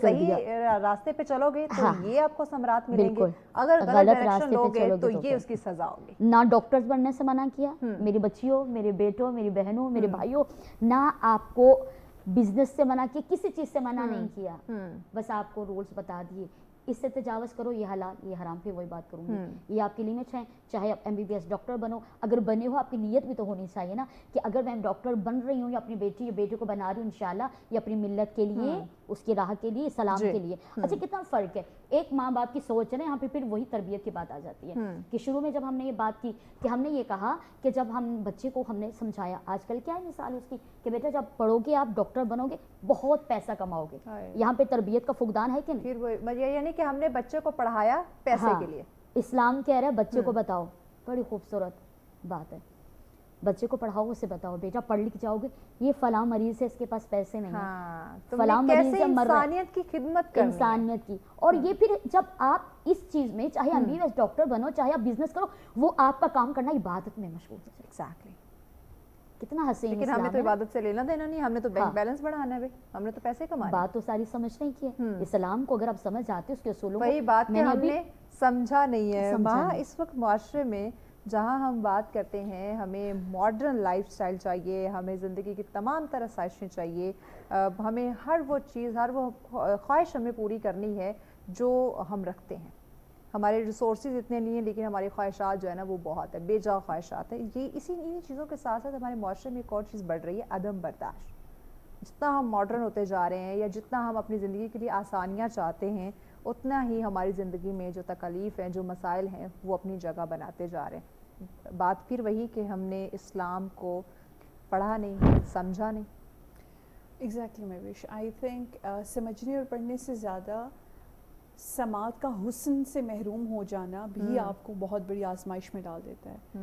Speaker 2: صحیح راستے پہ چلو گے تو یہ آپ کو ثمرات ملیں گے, اگر غلط ڈائریکشن لو گے تو یہ اس کی سزا ہوگی.
Speaker 1: نہ ڈاکٹرز بننے سے منع کیا میری بچیوں, میرے بیٹوں, میری بہنوں, میرے بھائیوں, نہ آپ کو بزنس سے منع کیا, کسی چیز سے منع نہیں کیا, بس آپ کو رولز بتا دیے. اس سے تجاوز کرو, یہ حلال یہ حرام, پھر وہی بات کروں گی, یہ آپ کی لمٹ ہے. چاہے آپ MBBS ڈاکٹر بنو, اگر بنے ہو آپ کی نیت بھی تو ہونی چاہیے نا کہ اگر میں ڈاکٹر بن رہی ہوں یا اپنی بیٹی یا بیٹے کو بنا رہی ہوں انشاءاللہ یہ اپنی ملت کے لیے, اس کی راہ کے لیے, اسلام کے لیے. اچھا کتنا فرق ہے ایک ماں باپ کی سوچ ہے نا, یہاں پھر وہی تربیت کی بات آ جاتی ہے کہ شروع میں جب ہم نے یہ بات کی کہ ہم نے یہ کہا کہ جب ہم بچے کو ہم نے سمجھایا, آج کل کیا ہے مثال اس کی کہ بیٹا جب پڑھو گے آپ ڈاکٹر بنو گے بہت پیسہ کماؤ گے, یہاں پہ تربیت کا فقدان ہے کہ نہیں.
Speaker 2: پھر یعنی کہ ہم نے بچے کو پڑھایا پیسے کے لیے.
Speaker 1: اسلام کہہ رہا ہے بچے کو بتاؤ, بڑی خوبصورت بات ہے, بچے کو پڑھاؤ, اسے بتاؤ بیٹا پڑھ لکھ جاؤ گے, یہ فلاں مریض ہے اس کے پاس پیسے نہیں ہیں, فلاں مریض ہے مر رہا ہے,
Speaker 2: انسانیت کی خدمت کرنی,
Speaker 1: انسانیت کی. اور یہ پھر جب آپ اس چیز میں چاہے MBBS ڈاکٹر بنو, چاہے آپ بزنس کرو, وہ آپ کا کام کرنا عبادت میں مشغول ہے.
Speaker 2: ایگزیکٹلی.
Speaker 1: کتنا حسین.
Speaker 2: لیکن ہم نے تو عبادت سے لینا دینا نہیں, ہم نے تو بینک بیلنس بڑھانا ہے, ہم نے تو پیسے کمانے.
Speaker 1: بات تو ساری سمجھ نہیں کی ہے. اسلام کو اگر آپ سمجھ جاتے اس کے اصولوں کو,
Speaker 2: وہی بات کہ ہم نے سمجھا نہیں ہے. وہاں اس وقت معاشرے میں جہاں ہم بات کرتے ہیں ہمیں ماڈرن لائف سٹائل چاہیے, ہمیں زندگی کی تمام طرح خواہشیں چاہیے, ہمیں ہر وہ چیز, ہر وہ خواہش ہمیں پوری کرنی ہے جو ہم رکھتے ہیں. ہمارے ریسورسز اتنے نہیں ہیں لیکن ہماری خواہشات جو ہے نا وہ بہت ہے, بے جا خواہشات ہیں. یہ انہی چیزوں کے ساتھ ساتھ ہمارے معاشرے میں ایک اور چیز بڑھ رہی ہے, عدم برداشت. جتنا ہم ماڈرن ہوتے جا رہے ہیں یا جتنا ہم اپنی زندگی کے لیے آسانیاں چاہتے ہیں, اتنا ہی ہماری زندگی میں جو تکالیف ہیں, جو مسائل ہیں, وہ اپنی جگہ بناتے جا رہے ہیں. بات پھر وہی کہ ہم نے اسلام کو پڑھا نہیں, سمجھا نہیں.
Speaker 3: ایگزیکٹلی مہوش, آئی تھنک سمجھنے اور پڑھنے سے زیادہ سماعت کا حسن سے محروم ہو جانا بھی آپ کو بہت بڑی آزمائش میں ڈال دیتا ہے.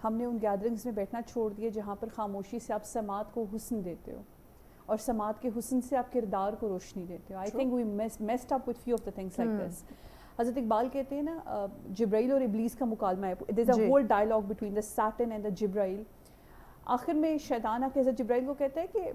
Speaker 3: ہم نے ان گیدرنگز میں بیٹھنا چھوڑ دیا جہاں پر خاموشی سے آپ سماعت کو حسن دیتے ہو اور سماعت کے حسن سے آپ کردار کو روشنی دیتے ہو. I think we messed up with few of the things like this. حضرت اقبال کہتے ہیں نا جبرائیل اور ابلیس کا مکالمہ ہے, there is a whole dialogue between the Satan and the جبرائیل. آخر میں شیطان آ کے حضرت جبرائیل کو کہتا ہے کہ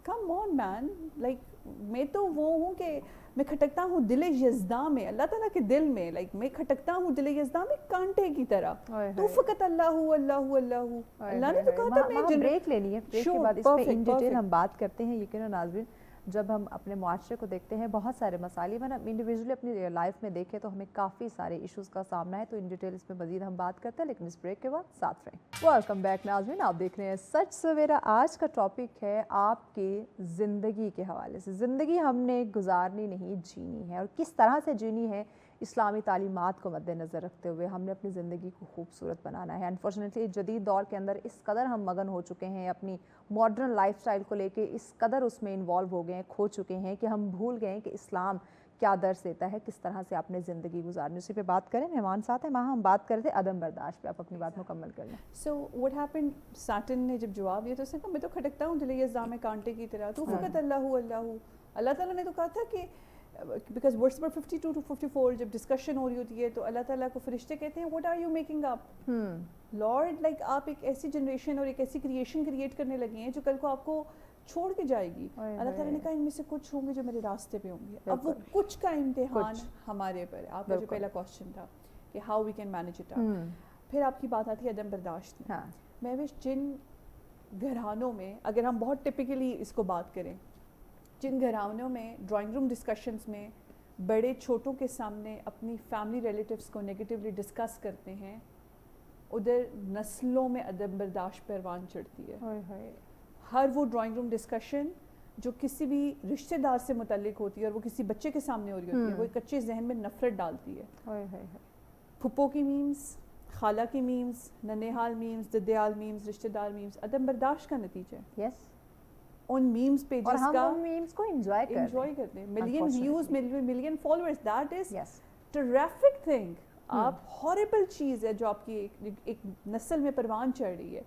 Speaker 3: کم آن مین, لائک میں تو وہ ہوں کہ میں کھٹکتا ہوں دل یزداں میں, اللہ تعالیٰ کے دل میں, لائک میں کھٹکتا ہوں دل یزداں میں کانٹے کی طرح, تو فقط اللہ اللہ اللہ. اللہ نے تو کہا تھا میں
Speaker 2: بریک لینی ہے, بریک کے بعد اس پہ ان ڈیٹیل ہم بات کرتے ہیں. یقیناً ناظرین جب ہم اپنے معاشرے کو دیکھتے ہیں بہت سارے مسائل, ایون انڈیویجولی اپنی لائف میں دیکھیں تو ہمیں کافی سارے ایشوز کا سامنا ہے, تو ان ڈیٹیل اس میں مزید ہم بات کرتے ہیں, لیکن اس بریک کے بعد ساتھ رہیں. ویلکم بیک ناظرین, آپ دیکھ رہے ہیں سچ سویرا. آج کا ٹاپک ہے آپ کی زندگی کے حوالے سے. زندگی ہم نے گزارنی نہیں, جینی ہے, اور کس طرح سے جینی ہے اسلامی تعلیمات کو مد نظر رکھتے ہوئے ہم نے اپنی زندگی کو خوبصورت بنانا ہے. انفارچونیٹلی جدید دور کے اندر اس قدر ہم مگن ہو چکے ہیں اپنی ماڈرن لائف سٹائل کو لے کے, اس قدر اس میں انوالو ہو گئے ہیں, کھو چکے ہیں کہ ہم بھول گئے ہیں کہ اسلام کیا درس دیتا ہے, کس طرح سے آپ نے زندگی گزارنی. اسی پہ بات کریں, مہمان ساتھ ہیں, وہاں ہم بات کر رہے تھے عدم برداشت پہ. آپ اپنی بات مکمل کر لیں.
Speaker 3: سو واٹ ہیپن, سیٹن نے جب جواب دیا تو اس نے کہا میں تو کھٹکتا ہوں دل یزداں میں کانٹے کی طرح, تو فقط اللہ اللہ. اللہ تعالیٰ نے تو کہا تھا کہ بیکاز ورس نمبر 52 to 54 جب ڈسکشن ہو رہی ہوتی ہے تو اللہ تعالیٰ کو فرشتے کہتے ہیں what are you making up lord, like آپ ایک ایسی جنریشن اور ایک ایسی کریشن کریٹ کرنے لگے ہیں جو کل کو آپ کو چھوڑ کے جائے گی. اللہ تعالیٰ نے کہا ان میں سے کچھ ہوں گے جو میرے راستے پہ ہوں گے. اب وہ کچھ کا امتحان ہمارے پر. آپ کا جو پہلا کوشچن تھا کہ how we can manage it up, پھر آپ کی بات آتی ہے عدم برداشت میں.
Speaker 2: ہاں
Speaker 3: مہوش جن گھرانوں میں اگر ہم بہت ٹپکلی اس کو بات کریں, جن گھرانوں میں ڈرائنگ روم ڈسکشنز میں بڑے چھوٹوں کے سامنے اپنی فیملی ریلیٹیوز کو نیگیٹیولی ڈسکس کرتے ہیں, ادھر نسلوں میں عدم برداشت پروان چڑھتی ہے. ہر وہ ڈرائنگ روم ڈسکشن جو کسی بھی رشتہ دار سے متعلق ہوتی ہے اور وہ کسی بچے کے سامنے ہو رہی ہوتی ہے, وہ ایک کچے ذہن میں نفرت ڈالتی ہے. پھپھو کی میمز, خالہ کی میمز, ننیحال میمز, ددیال میمز, رشتہ دار میمز, عدم برداشت کا نتیجہ ہے.
Speaker 2: یس,
Speaker 3: ان میمز پیجز کا
Speaker 2: ہم میمز کو انجوائے
Speaker 3: کرتے ہیں, million views, million followers, that is
Speaker 2: yes
Speaker 3: traffic thing. آپ ہاربل چیز ہے جو آپ کی ایک نسل میں پروان چڑھ رہی ہے.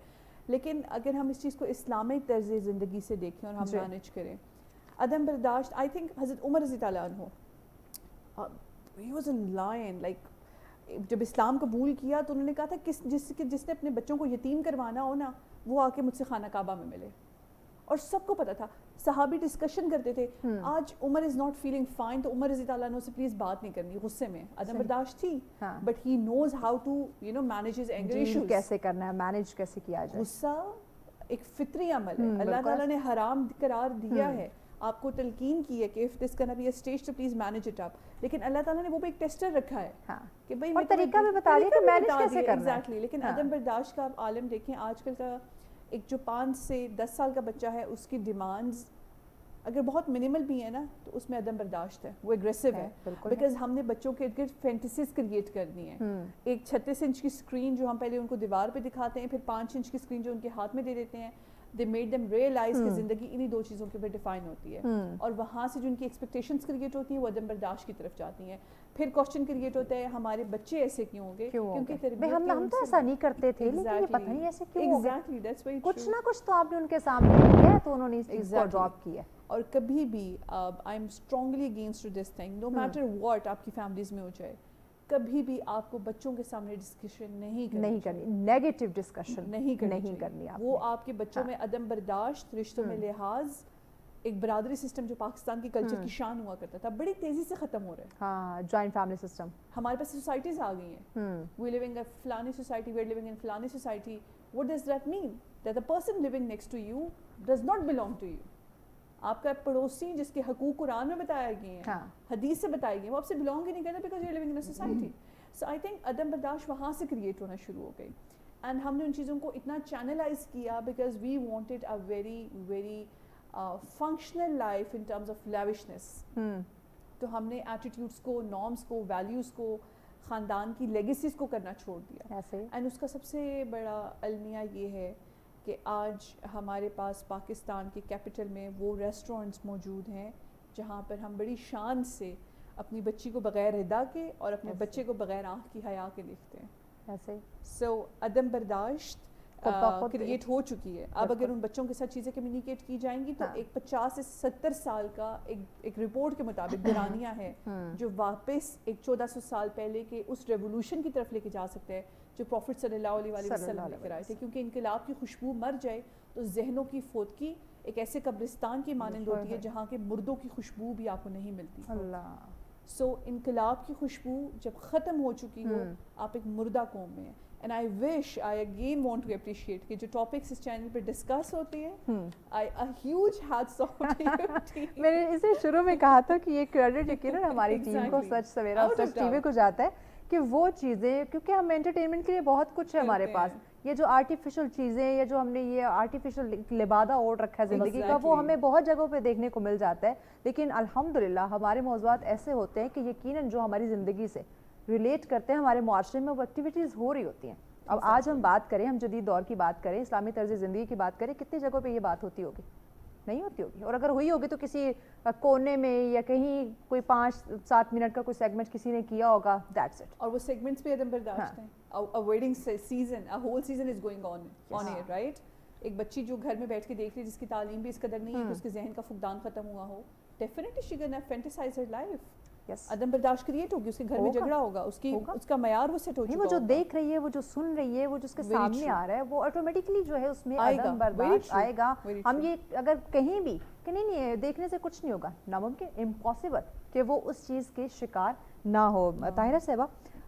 Speaker 3: لیکن اگر ہم اس چیز کو اسلامی طرز زندگی سے دیکھیں اور ہم مینیج کریں, عدم برداشت, آئی تھنک حضرت عمر رضی اللہ عنہ, he was a line, like جب اسلام قبول کیا تو انہوں نے کہا تھا جس نے اپنے بچوں کو یتیم کروانا ہو نا, وہ آ کے مجھ سے خانہ کعبہ میں ملے. اور سب کو پتا تھا, صحابی ڈسکشن کرتے تھے, آج عمر از ناٹ فیلنگ فائن تو عمر رضی اللہ عنہ سے پلیز بات نہیں کرنی, غصے میں, عدم برداشت تھی, but he knows how to manage his anger issues,
Speaker 2: کیسے کرنا ہے, مینیج کیسے کیا جائے.
Speaker 3: غصہ ایک فطری عمل ہے, اللہ تعالیٰ نے حرام قرار دیا ہے, آپ کو تلقین کی ہے کہ if this gonna be a stage to please manage it up, لیکن اللہ تعالیٰ نے وہ بھی ایک ٹیسٹر رکھا ہے کہ بھائی
Speaker 2: اور طریقہ بھی بتا دیا کہ مینیج کیسے کرنا ہے.
Speaker 3: ایگزیکٹلی. لیکن عدم برداشت کا آپ عالم دیکھیں, آج کل کا ایک جو 5 سے 10 سال کا بچہ ہے, اس کی ڈیمانڈز اگر بہت منیمل بھی ہے نا تو اس میں عدم برداشت ہے, وہ اگریسو ہے, بیکاز ہم نے بچوں کے ارد گرد فینٹیسیز کریٹ کر دی ہیں. ایک 36 انچ کی اسکرین جو ہم پہلے ان کو دیوار پہ دکھاتے ہیں, پھر 5 انچ کی اسکرین جو ان کے ہاتھ میں دے دیتے ہیں, they made them realize کہ زندگی انہی 2 چیزوں کے اوپر ڈیفائن ہوتی ہے, اور وہاں سے جو ان کی ایکسپیکٹیشنز کریٹ ہوتی ہیں وہ عدم برداشت کی طرف جاتی ہیں. پھر کوسچن کریٹ ہوتا ہے ہمارے بچے ایسے کیوں ہو گئے, کیونکہ
Speaker 2: ہم تو ایسا نہیں کرتے تھے, لیکن یہ پتہ نہیں ایسے کیوں ہو گئے. کچھ نہ کچھ تو آپ نے ان کے سامنے کیا تو انہوں نے اس چیز کو اڈاپٹ کیا.
Speaker 3: اور کبھی بھی I am strongly against this thing, no matter what آپ کی فیملیز میں ہو جائے, کبھی بھی آپ کو بچوں کے سامنے ڈسکشن نہیں کرنی,
Speaker 2: نیگیٹو ڈسکشن
Speaker 3: نہیں کرنی. وہ آپ کے بچوں میں عدم برداشت, رشتوں میں لحاظ, ایک برادری سسٹم جو پاکستان کی کلچر کی شان ہوا کرتا تھا, بڑی تیزی سے ختم ہو رہا ہے.
Speaker 2: ہاں, جوائنٹ فیملی سسٹم.
Speaker 3: ہمارے پاس سوسائٹیز آ گئی ہیں, وی لیونگ ان فلانی society, we are living in فلانی society. What does that mean? That the person living next to you does not belong to you. آپ کا پڑوسی جس کے حقوق قرآن میں بتائے گئے ہیں, حدیث سے بتائے گئے ہیں, وہ آپ سے بلانگ ہی نہیں کرتا because you are living in a society. So I think عدم برداشت وہاں سے کریٹ ہونا شروع ہو گئی, اینڈ ہم نے ان چیزوں کو اتنا چینلائز کیا because we wanted a very very functional life in terms of لیوشنس. تو ہم نے ایٹیٹیوڈس کو, نارمس کو, ویلیوز کو, خاندان کی لیگیسیز کو کرنا چھوڑ دیا. اینڈ اس کا سب سے بڑا المیہ یہ ہے کہ آج ہمارے پاس پاکستان کے کیپٹل میں وہ ریسٹورنٹس موجود ہیں جہاں پر ہم بڑی شان سے اپنی بچی کو بغیر ردا کے اور اپنے بچے کو بغیر آنکھ کی حیا کے دیکھتے ہیں. ایسے سو عدم برداشت کریٹ ہو چکی ہے. اب اگر ان بچوں کے ساتھ چیزیں کمیونیکیٹ کی جائیں گی تو ایک 50 سے 70 سال کا ایک رپورٹ کے مطابق برانیہ ہے جو واپس ایک 1400 سال پہلے کے اس ریولوشن کی طرف لے کے جا سکتے ہیں جو پروفٹ صلی اللہ علیہ وسلم لے کر آئے تھے. کیونکہ انقلاب کی خوشبو مر جائے تو ذہنوں کی فوتکی ایک ایسے قبرستان کی مانند ہوتی ہے جہاں کے مردوں کی خوشبو بھی آپ کو نہیں ملتی. سو انقلاب کی خوشبو جب ختم ہو چکی ہو, آپ ایک مردہ قوم میں ہیں. And I wish, I again want to appreciate کہ جو ٹاپکس اس چینل پہ ڈسکس ہوتے ہیں, a huge hats off to you.
Speaker 2: میں نے اسے شروع میں کہا تھا کہ یہ کریڈٹ یقیناً ہماری ٹیم کو, سچ سویرا سچ ٹی وی کو جاتا ہے کہ وہ چیزیں, کیونکہ ہم انٹرٹینمنٹ کے لیے بہت کچھ ہے ہمارے پاس, یہ جو آرٹیفیشل چیزیں یا جو ہم نے یہ آرٹیفیشل لبادہ اوڑھ رکھا ہے زندگی کا, وہ ہمیں بہت جگہوں پہ دیکھنے کو مل جاتا ہے. لیکن الحمدللہ ہمارے موضوعات ایسے ہوتے ہیں کہ یقیناً جو ہماری زندگی سے ریلیٹ کرتے ہیں, ہمارے معاشرے میں وہ ایکٹیویٹیز ہو رہی ہوتی ہیں. اب آج ہم بات کریں, ہم جدید دور کی بات کریں, اسلامی طرز زندگی کی بات کریں, کتنی جگہوں پہ یہ بات ہوتی ہوگی؟ نہیں ہوتی ہوگی. اور اگر ہوئی ہوگی تو کسی کونے میں یا کہیں کوئی 5-7 منٹ کا کوئی سیگمنٹ کسی نے کیا ہوگا, دیٹس اٹ.
Speaker 3: اور وہ سیگمنٹس بھی عدم برداشت ہیں. a wedding season, a whole season is going on it, right? ایک بچی جو گھر میں بیٹھ کے دیکھ رہی جس کی تعلیم بھی اس قدر نہیں ہے کہ اس کے ذہن کا فقدان ختم ہوا ہو, definitely she gonna fantasize her life. عدم برداشت کریٹ ہوگی, اس کے گھر میں جھگڑا ہوگا, اس کا معیار وہ سیٹ ہو چکا ہوگا.
Speaker 2: وہ جو دیکھ رہی ہے, وہ جو سن رہی ہے, وہ جو اس کے سامنے آ رہا ہے, وہ آٹومیٹکلی جو ہے اس میں عدم برداشت آئے گا. ہم یہ اگر کہیں بھی کہ نہیں دیکھنے سے کچھ نہیں ہوگا, ناممکن, امپاسبل کہ وہ اس چیز کے شکار نہ ہو. طاہرہ صاحبہ,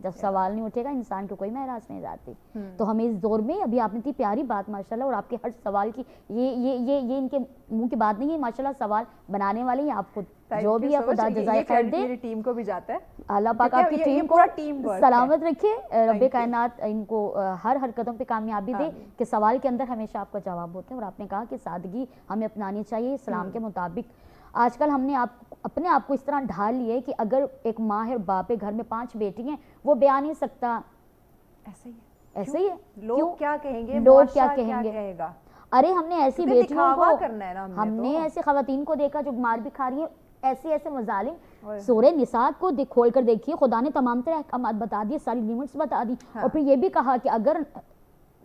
Speaker 1: جب سوال نہیں اٹھے گا انسان کو کوئی معراج نہیں جاتی. تو ہمیں اس دور میں ابھی آپ نے اتنی پیاری بات ماشاءاللہ, اور آپ کے ہر سوال کی یہ ان کے منہ کی بات نہیں ہے, ماشاءاللہ سوال بنانے والے ہیں آپ خود, جو بھی ہے خدا جزائے خیر دے.
Speaker 2: میری ٹیم کو بھی جاتا ہے,
Speaker 1: اللہ پاک آپ کی ٹیم کو سلامت رکھے, رب کائنات ان کو ہر قدم پہ کامیابی دے کہ سوال کے اندر ہمیشہ آپ کا جواب ہوتا ہے. اور آپ نے کہا کہ سادگی ہمیں اپنانی چاہیے اسلام کے مطابق. آج کل ہم نے اپنے آپ کو اس طرح ڈھال لیے کہ اگر ایک ماں ہے, باپ ہے, گھر میں 5 بیٹی ہیں, وہ بیان نہیں سکتا. ایسے ہی ہے.
Speaker 2: لوگ کیا کہیں گے,
Speaker 1: لوگ کیا کہیں گے,
Speaker 2: کہے گا.
Speaker 1: ارے ہم نے ایسی بیٹیوں کو,
Speaker 2: کرنا ہے نا,
Speaker 1: ہم نے ایسی خواتین کو دیکھا جو مار بھی کھا رہی ہیں, ایسے مظالم. سورہ نساء کو کھول کر دیکھیے, خدا نے تمام طرح احکامات بتا دیے, ساری لیمٹس بتا دی, اور پھر یہ بھی کہا کہ اگر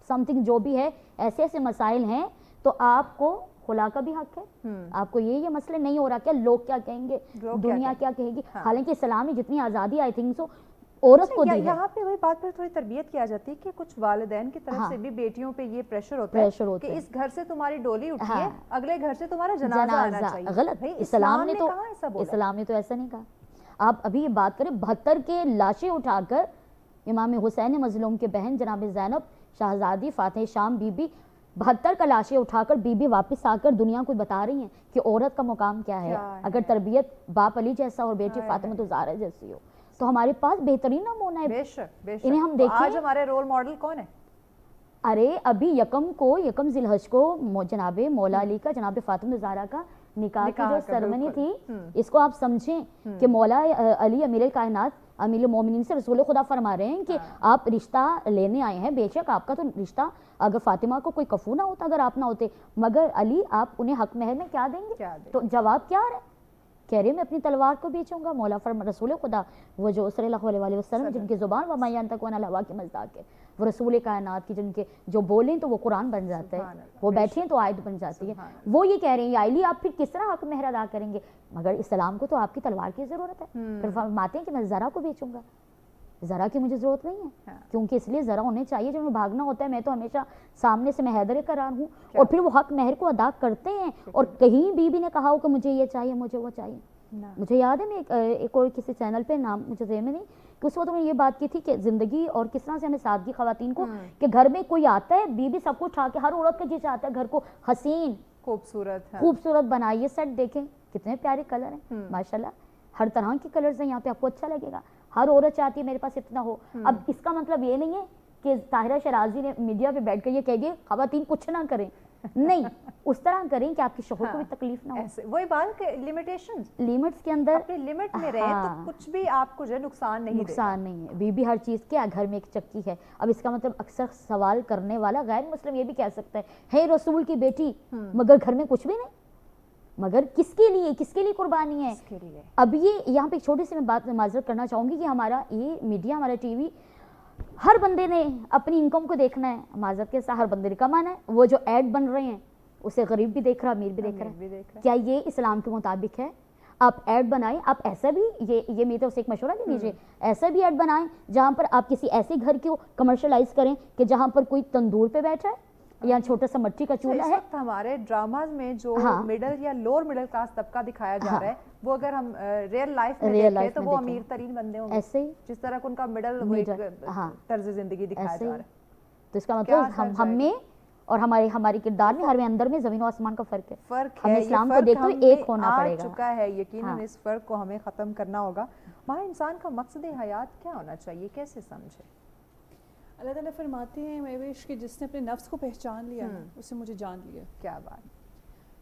Speaker 1: سم تھنگ جو بھی ہے ایسے مسائل ہیں تو آپ کو خلا کا بھی حق ہے. آپ کو یہ مسئلے نہیں ہو رہا کیا, لوگ کیا کہیں گے, دنیا کیا کہے گی. حالانکہ اسلام نے جتنی آزادی آئی تھنک سو عورت کو دی ہے.
Speaker 2: یہاں پہ وہی بات پر تھوڑی تربیت کیا جاتی ہے کہ کچھ والدین کی طرف سے بھی بیٹیوں پہ یہ پریشر ہوتا ہے کہ اس گھر سے تمہاری ڈولی اٹھی ہے, اگلے گھر سے تمہارا جنازہ آنا چاہیے.
Speaker 1: غلط. اسلام نے تو ایسا نہیں کہا. آپ ابھی یہ بات کریں 72 کے لاشیں اٹھا کر امام حسین مظلوم کے بہن جناب زینب شہزادی فاتح شام بی بی 72 کا لاشیں اٹھا کر بی بی واپس آ کر دنیا کو بتا رہی ہیں کہ عورت کا مقام کیا ہے. اگر تربیت باپ علی جیسا اور بیٹی فاطمہ الزہرا جیسی ہو تو ہمارے پاس بہترین نمونہ ہے.
Speaker 2: بے شک
Speaker 1: انہیں ہم دیکھیں.
Speaker 2: آج ہمارے رول ماڈل کون ہے؟
Speaker 1: ارے ابھی یکم ذی الحج کو جناب مولا علی کا جناب فاطمہ الزہرا کا نکاح کی جو سرمنی تھی, اس کو آپ سمجھیں کہ مولا علی امیر الکائنات امیر المومنین سے رسول خدا فرما رہے ہیں کہ آپ رشتہ لینے آئے ہیں, بے شک آپ کا تو رشتہ, اگر فاطمہ کو کوئی کفو نہ ہوتا اگر آپ نہ ہوتے, مگر علی آپ انہیں حق مہر میں کیا دیں گے؟ تو جواب کیا ہے؟ کہہ رہے میں اپنی تلوار کو بیچوں گا. مولا فرما رسول خدا وہ جو صلی اللہ علیہ وسلم جن کی زبان وما ینطق عن الہوی کی مصداق ہے, وہ رسول کائنات کی جن کے جو بولیں تو وہ قرآن بن جاتا ہے, وہ بیٹھیں تو آیت بن جاتی ہے. وہ یہ کہہ رہے ہیں یا علی آپ پھر کس طرح حق مہر ادا کریں گے, مگر اسلام کو تو آپ کی تلوار کی ضرورت ہے. پھر فرماتے ہیں کہ میں ذرا کو بیچوں گا, ذرا کی مجھے ضرورت نہیں ہے, کیونکہ اس لیے ذرا ہونے چاہیے جو میں بھاگنا ہوتا ہے, میں تو ہمیشہ سامنے سے میں حیدر قرار ہوں. اور پھر وہ حق مہر کو ادا کرتے ہیں, اور کہیں بی بی نے کہا ہو کہ مجھے یہ چاہیے مجھے وہ چاہیے. مجھے یاد ہے میں ایک اور کسی چینل پہ, نام مجھے ذہن میں نہیں, کہ اس وقت میں یہ بات کی تھی کہ زندگی اور کس طرح سے ہمیں سادگی خواتین کو, کہ گھر میں کوئی آتا ہے بی بی سب کچھ اٹھا کے, ہر عورت کا جی چاہتا ہے گھر کو حسین خوبصورت بنائیے. سیٹ دیکھیں کتنے پیارے کلر ہیں ماشاءاللہ, ہر طرح کے کلرز ہیں یہاں پہ, آپ کو اچھا لگے گا. ہر عورت چاہتی ہے میرے پاس اتنا ہو. اب اس کا مطلب یہ نہیں ہے کہ طاہرہ شرازی نے میڈیا پہ بیٹھ کر یہ کہہ دیا خواتین کچھ نہ کریں, نہیں, اس طرح کریں کہ آپ کی شوہر کو بھی تکلیف نہ ہو.
Speaker 2: وہی بات کہ لیمٹس
Speaker 1: کے اندر
Speaker 2: اپنے لمٹ میں رہیں تو کچھ بھی آپ کو جو ہے نقصان نہیں
Speaker 1: ہے. بی بی ہر چیز کیا گھر میں ایک چکی ہے. اب اس کا مطلب اکثر سوال کرنے والا غیر مسلم یہ بھی کہہ سکتا ہے رسول کی بیٹی مگر گھر میں کچھ بھی نہیں, مگر کس کے لیے قربانی ہے. اب یہ یہاں پہ ایک چھوٹی سی میں بات معذرت کرنا چاہوں گی کہ ہمارا یہ میڈیا, ہمارا ٹی وی, ہر بندے نے اپنی انکم کو دیکھنا ہے. معذرت کے ساتھ ہر بندے نے کمانا ہے. وہ جو ایڈ بن رہے ہیں اسے غریب بھی دیکھ رہا, امیر بھی دیکھ رہا. کیا یہ اسلام کے مطابق ہے؟ آپ ایڈ بنائیں, آپ ایسا بھی یہ میری طرف سے ایک مشورہ دے دیجیے, ایسا بھی ایڈ بنائیں جہاں پر آپ کسی ایسے گھر کو کمرشلائز کریں کہ جہاں پر کوئی تندور پہ بیٹھا ہے یا چھوٹا سا مٹی کا چولہا ہے.
Speaker 2: ہمارے ڈراماز میں جو مڈل یا لوور مڈل کلاس طبقہ دکھایا جا رہا ہے, وہ اگر ہم ریئل لائف میں دیکھیں تو وہ امیر ترین بندے ہوں گے, ایسے ہی جس طرح ان کا مڈل طرز زندگی دکھایا جا رہا ہے.
Speaker 1: تو اس کا مطلب ہم میں اور ہمارے کردار میں, ہر میں اندر میں زمین و آسمان کا فرق ہے. ہمیں اسلام کو دیکھتے ہوئے ایک ہونا پڑے گا.
Speaker 2: چکا ہے یقیناً, اس فرق کو ہمیں ختم کرنا ہوگا. ہمارے انسان کا مقصد حیات کیا ہونا چاہیے, کیسے سمجھے؟
Speaker 3: اللہ تعالیٰ فرماتے ہیں مہوش کہ جس نے اپنے نفس کو پہچان لیا اسے مجھے جان لیا.
Speaker 2: کیا بات.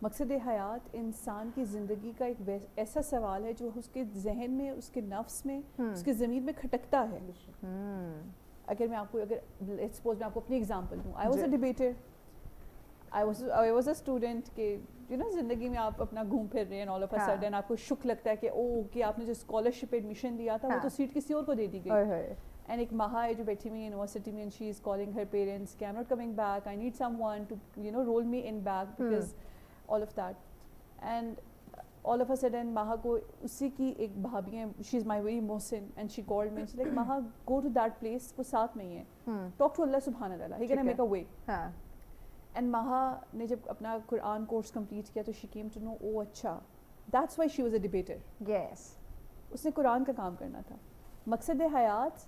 Speaker 3: مقصد حیات انسان کی زندگی کا ایک ایسا سوال ہے جو اس کے ذہن میں, اس کے نفس میں, اس کے ضمیر میں کھٹکتا ہے. اگر میں آپ کو سپوز میں آپ کو اپنی ایگزامپل دوں, I was a debater, I was a student, کہ زندگی میں آپ اپنا گھوم پھر رہے ہیں, آل آف اے سڈن آپ کو شک لگتا ہے کہ کہ آپ نے جو اسکالرشپ ایڈمیشن دیا تھا وہ تو سیٹ کسی اور کو دے دی گئی. اینڈ ایک ماہا ہے جو بیٹھی ہوئی یونیورسٹی میں, and she is calling her parents کہ I am not coming back, I need someone to roll me in back because all of that. And all of a sudden Maha کو اسی کی ایک بھابھی ہیں, she is my very Mohsin, and she called me and she's like Maha go to that place, وہ ساتھ میں ہی ہے, talk to Allah subhanahu wa ta'ala, he gonna make a way. And Maha نے جب اپنا قرآن کورس کمپلیٹ کیا تو she came to know, oh اچھا, that's why she was a debater.
Speaker 2: Yes.
Speaker 3: اس نے قرآن کا کام کرنا تھا. مقصد حیات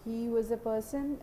Speaker 3: He was a person,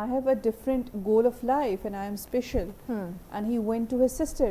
Speaker 3: I have a different goal of life and I am special. And he went to his sister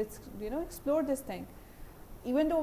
Speaker 3: let's explore this thing. Even though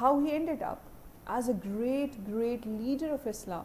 Speaker 3: how he ended up as a great leader of Islam.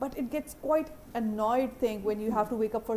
Speaker 3: but it gets quite annoyed thing when you have to wake up for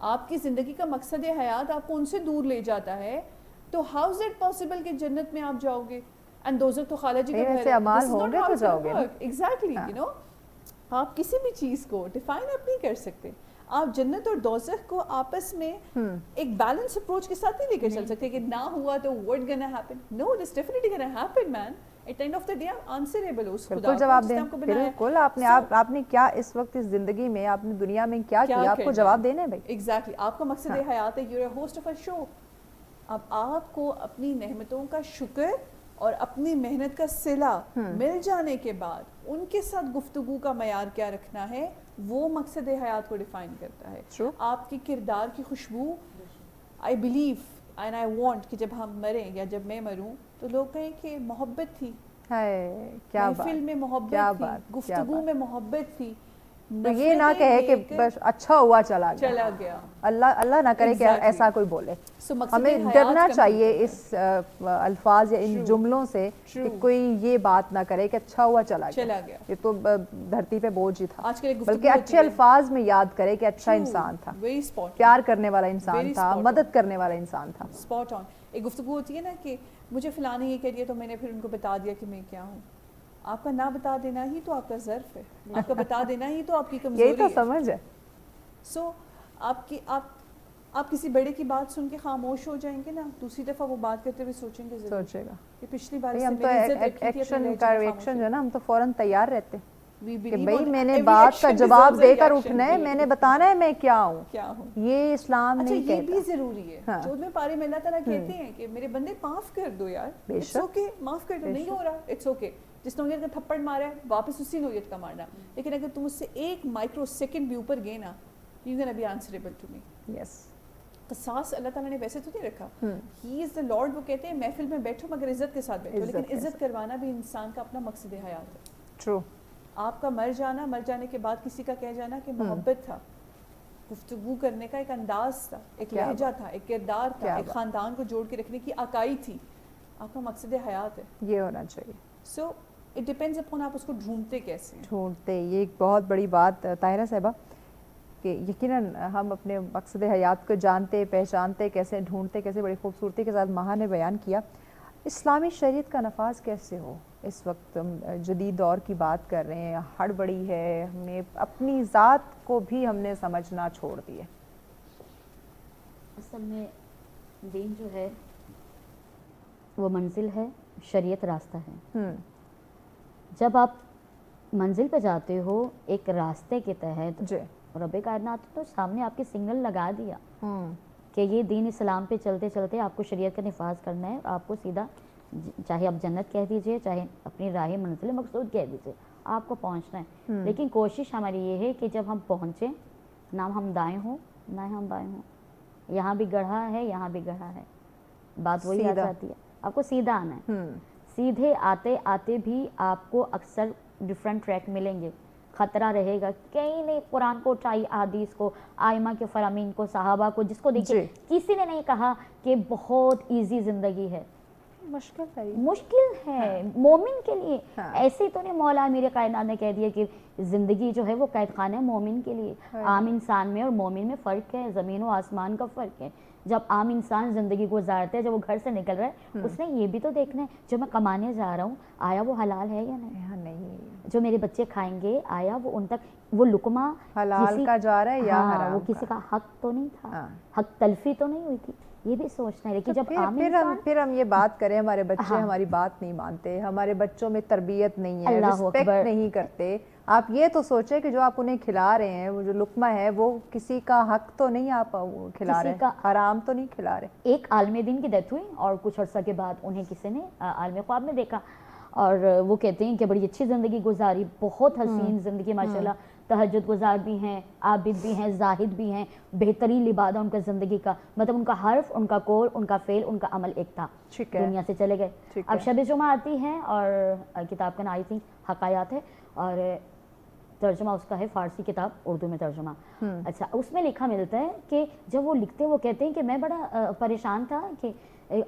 Speaker 3: آپ کی زندگی کا مقصد حیات آپ کو ان سے دور لے جاتا ہے, تو ہاؤ از اٹ پاسبل کہ جنت میں آپ جاؤ گے؟ اینڈ دوزخ تو خالہ جی کا گھر ہے.
Speaker 2: اعمال ہوں گے تو جاؤ گے.
Speaker 3: ایگزیکٹلی, یو نو آپ کسی بھی چیز کو ڈیفائن آپ نہیں کر سکتے. آپ جنت اور دوزخ کو آپس میں ایک بیلنس اپروچ کے ساتھ نہیں لے کر چل سکتے کہ نہ ہوا تو what gonna happen. No, it's definitely gonna happen, man. At the end of the day آپ answerable ہو اس خدا
Speaker 2: جواب دیں. بالکل آپ نے کیا اس وقت اس زندگی میں آپ نے دنیا میں کیا کیا, آپ کو جواب دینا ہے بھائی.
Speaker 3: ایگزیکٹلی, آپ کا مقصد حیات ہے, you're a host of a show. اب آپ کو اپنی نعمتوں کا شکر اور اپنی محنت کا صلہ مل جانے کے بعد ان کے ساتھ گفتگو کا معیار کیا رکھنا ہے, وہ مقصد حیات کو ڈیفائن کرتا ہے. آپ کی کردار کی خوشبو, I believe and I want کہ جب ہم مریں یا جب میں مروں تو لوگ کہیں کہ محبت تھی, محفل میں محبت تھی, گفتگو میں محبت تھی.
Speaker 2: یہ نہ کہے کہ بس اچھا ہوا چلا گیا. اللہ نہ کرے کہ ایسا کوئی بولے. ہمیں ڈرنا چاہیے اس الفاظ یا ان جملوں سے کہ کوئی یہ بات نہ کرے کہ اچھا ہوا چلا گیا. یہ تو دھرتی پہ بوجھ ہی تھا, بلکہ اچھے الفاظ میں یاد کرے کہ اچھا انسان تھا, پیار کرنے والا انسان تھا, مدد کرنے والا انسان تھا.
Speaker 3: Spot on. ایک گفتگو ہوتی ہے نا کہ مجھے فلاں نے یہ کہہ دیا تو میں نے پھر ان کو بتا دیا کہ میں کیا ہوں. آپ کا نہ بتا دینا ہی تو آپ کا ضعف ہے, آپ کا بتا دینا ہی تو آپ کی کمزوری ہے.
Speaker 2: یہی تو سمجھ ہے.
Speaker 3: سو آپ کسی بڑے کی بات سن کے خاموش ہو جائیں گے نا, دوسری دفعہ وہ بات کرتے ہوئے سوچیں گا کہ پچھلی بار
Speaker 2: ہم تو ایکشن جو ہے نا, ہم تو فوراً تیار رہتے کہ بھائی میں نے بات کا جواب دے کر اٹھنا ہے, میں نے بتانا ہے میں کیا ہوں. یہ اسلام نہیں کہتا.
Speaker 3: یہ بھی ضروری ہے. 14ویں پارے میں اللہ تعالیٰ کہتے ہیں کہ میرے بندے معاف کر دو یار, اٹس اوکے, معاف کر دو, نہیں ہو رہا, اٹس اوکے. جس نوعیت کا تھپڑ مارا ہے واپس اسی نوعیت کا مارنا, لیکن اگر تم اس سے ایک مائکرو سیکنڈ بھی اوپر گئے نا, you gonna be answerable to me.
Speaker 2: Yes.
Speaker 3: قصاص اللہ تعالیٰ نے ویسے تو نہیں رکھا. He is the Lord. وہ کہتے ہیں محفل میں بیٹھو مگر عزت کے ساتھ بیٹھو, لیکن عزت کروانا بھی انسان کا اپنا مقصد حیات ہے.
Speaker 2: ٹرو.
Speaker 3: آپ کا مر جانے کے بعد کسی کا کہہ جانا کہ محبت تھا, گفتگو کرنے کا ایک انداز تھا, ایک لہجہ تھا, ایک کردار تھا, ایک خاندان کو جوڑ کے رکھنے کی عقائی تھی, آپ کا مقصد حیات ہے.
Speaker 2: یہ ہونا چاہیے.
Speaker 3: سو اٹ ڈیپینڈز اپون آپ اس کو ڈھونڈتے کیسے ہیں.
Speaker 2: ڈھونڈتے, یہ ایک بہت بڑی بات طاہرہ صاحبہ, کہ یقیناً ہم اپنے مقصد حیات کو جانتے, پہچانتے کیسے, ڈھونڈتے کیسے, بڑی خوبصورتی کے ساتھ ماہا نے بیان کیا. اسلامی شریعت کا نفاذ کیسے ہو؟ اس وقت جدید دور کی بات کر رہے ہیں, ہڑبڑی ہے, ہم نے اپنی ذات کو بھی ہم نے سمجھنا چھوڑ دیا.
Speaker 1: اصل میں دین جو ہے وہ منزل ہے, شریعت راستہ ہے. جب آپ منزل پہ جاتے ہو ایک راستے کے تحت, رب کائنات تو سامنے آپ کے سگنل لگا دیا کہ یہ دین اسلام پہ چلتے چلتے آپ کو شریعت کا نفاذ کرنا ہے, اور آپ کو سیدھا, چاہے آپ جنت کہہ دیجئے, چاہے اپنی راہ منزل مقصود کہہ دیجئے, آپ کو پہنچنا ہے. لیکن کوشش ہماری یہ ہے کہ جب ہم پہنچیں, نہ ہم دائیں ہوں نہ ہم بائیں ہوں, یہاں بھی گڑھا ہے یہاں بھی گڑھا ہے, بات وہی آ جاتی ہے. آپ کو سیدھا آنا ہے. سیدھے آتے آتے بھی آپ کو اکثر ڈیفرنٹ ٹریک ملیں گے, خطرہ رہے گا. کہیں نہیں, قرآن کو اٹھائی, احادیث کو, آئمہ کے فرامین کو, صحابہ کو, جس کو دیکھیں کسی نے نہیں کہا کہ بہت ایزی زندگی ہے. مشکل ہے مومن کے لیے. ایسے تو نہیں مولا امیر کائنات نے کہہ دیا کہ زندگی جو ہے وہ قید خانہ ہے مومن کے لیے. عام انسان میں اور مومن میں فرق ہے, زمین و آسمان کا فرق ہے. جب عام انسان زندگی گزارتا ہے, جب وہ گھر سے نکل رہا ہے, اس نے یہ بھی تو دیکھنا ہے جو میں کمانے جا رہا ہوں آیا وہ حلال ہے یا نہیں, جو میرے بچے کھائیں گے آیا وہ ان تک وہ لقمہ
Speaker 2: حلال کا جا رہا ہے یا حرام,
Speaker 1: وہ کسی کا حق تو نہیں تھا, حق تلفی تو نہیں ہوئی تھی, یہ بھی سوچنا ہے. لیکن جب
Speaker 2: پھر ہم یہ بات کریں, ہمارے بچے ہماری بات نہیں مانتے, ہمارے بچوں میں تربیت نہیں ہے, رسپیکٹ نہیں کرتے, آپ یہ تو سوچیں کہ جو آپ انہیں کھلا رہے ہیں, وہ جو لقمہ ہے وہ کسی کا حق تو نہیں آپ کھلا رہے, حرام تو نہیں کھلا رہے.
Speaker 1: ایک عالم دین کی ڈیتھ ہوئی اور کچھ عرصہ کے بعد انہیں کسی نے عالم خواب میں دیکھا, اور وہ کہتے ہیں کہ بڑی اچھی زندگی گزاری, بہت حسین زندگی ماشاءاللہ, تہجد گزار بھی ہیں, عابد بھی ہیں, زاہد بھی ہیں, بہترین لبادہ ان کا زندگی کا, مطلب ان کا حرف, ان کا قول, ان کا فعل, ان کا عمل ایک تھا. دنیا سے چلے گئے. اب شب جمعہ آتی ہے اور کتاب کا نام آئی تھی حقایات ہے, اور ترجمہ اس کا ہے فارسی کتاب, اردو میں ترجمہ. اچھا, اس میں لکھا ملتا ہے کہ جب وہ لکھتے ہیں, وہ کہتے ہیں کہ میں بڑا پریشان تھا کہ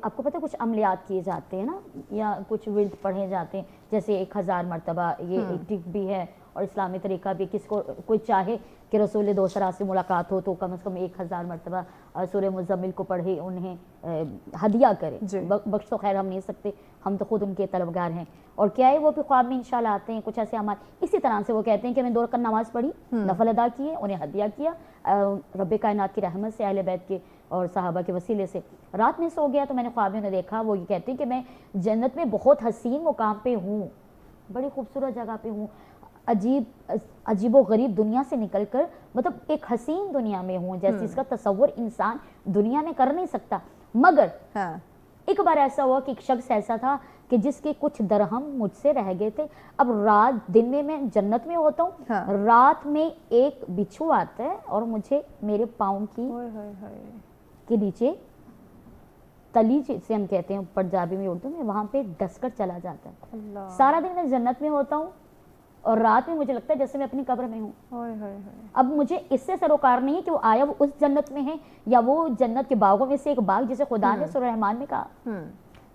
Speaker 1: آپ کو پتہ کچھ عملیات کیے جاتے ہیں نا, یا کچھ ورد پڑھے جاتے ہیں, جیسے 1000 مرتبہ, یہ ایک ٹک بھی ہے, اور اسلامی طریقہ بھی کس کو کوئی چاہے کہ رسول دوسرا سے ملاقات ہو تو کم از کم 1000 مرتبہ سورہ مزمل کو پڑھے, انہیں ہدیہ کرے. بخش تو خیر ہم نہیں سکتے, ہم تو خود ان کے طلبگار ہیں. اور کیا ہے وہ بھی خواب میں انشاءاللہ آتے ہیں کچھ ایسے ہمارے اسی طرح سے. وہ کہتے ہیں کہ میں 2 رکعت نماز پڑھی, نفل ادا کیے, انہیں ہدیہ کیا رب کائنات کی رحمت سے, اہل بیت کے اور صحابہ کے وسیلے سے. رات میں سو گیا تو میں نے خواب میں انہیں دیکھا, وہ یہ کہتے ہیں کہ میں جنت میں بہت حسین مقام پہ ہوں, بڑی خوبصورت جگہ پہ ہوں, عجیب و غریب دنیا سے نکل کر مطلب ایک حسین دنیا میں ہوں جیسے اس کا تصور انسان دنیا میں کر نہیں سکتا. مگر ایک بار ایسا ہوا کہ ایک شخص ایسا تھا کہ جس کے کچھ درہم مجھ سے رہ گئے تھے. اب رات دن میں جنت میں ہوتا ہوں, رات میں ایک بچھو آتا ہے اور مجھے میرے پاؤں کے نیچے تلی جسے ہم کہتے ہیں پنجابی میں اردو میں, وہاں پہ ڈس کر چلا جاتا ہے. سارا دن میں جنت میں ہوتا ہوں اور رات میں مجھے لگتا ہے جیسے میں اپنی قبر میں ہوں. اب مجھے اس سے سروکار نہیں ہے کہ وہ آیا وہ اس جنت میں ہے یا وہ جنت کے باغوں میں سے ایک باغ جسے خدا نے سورہ رحمان میں کہا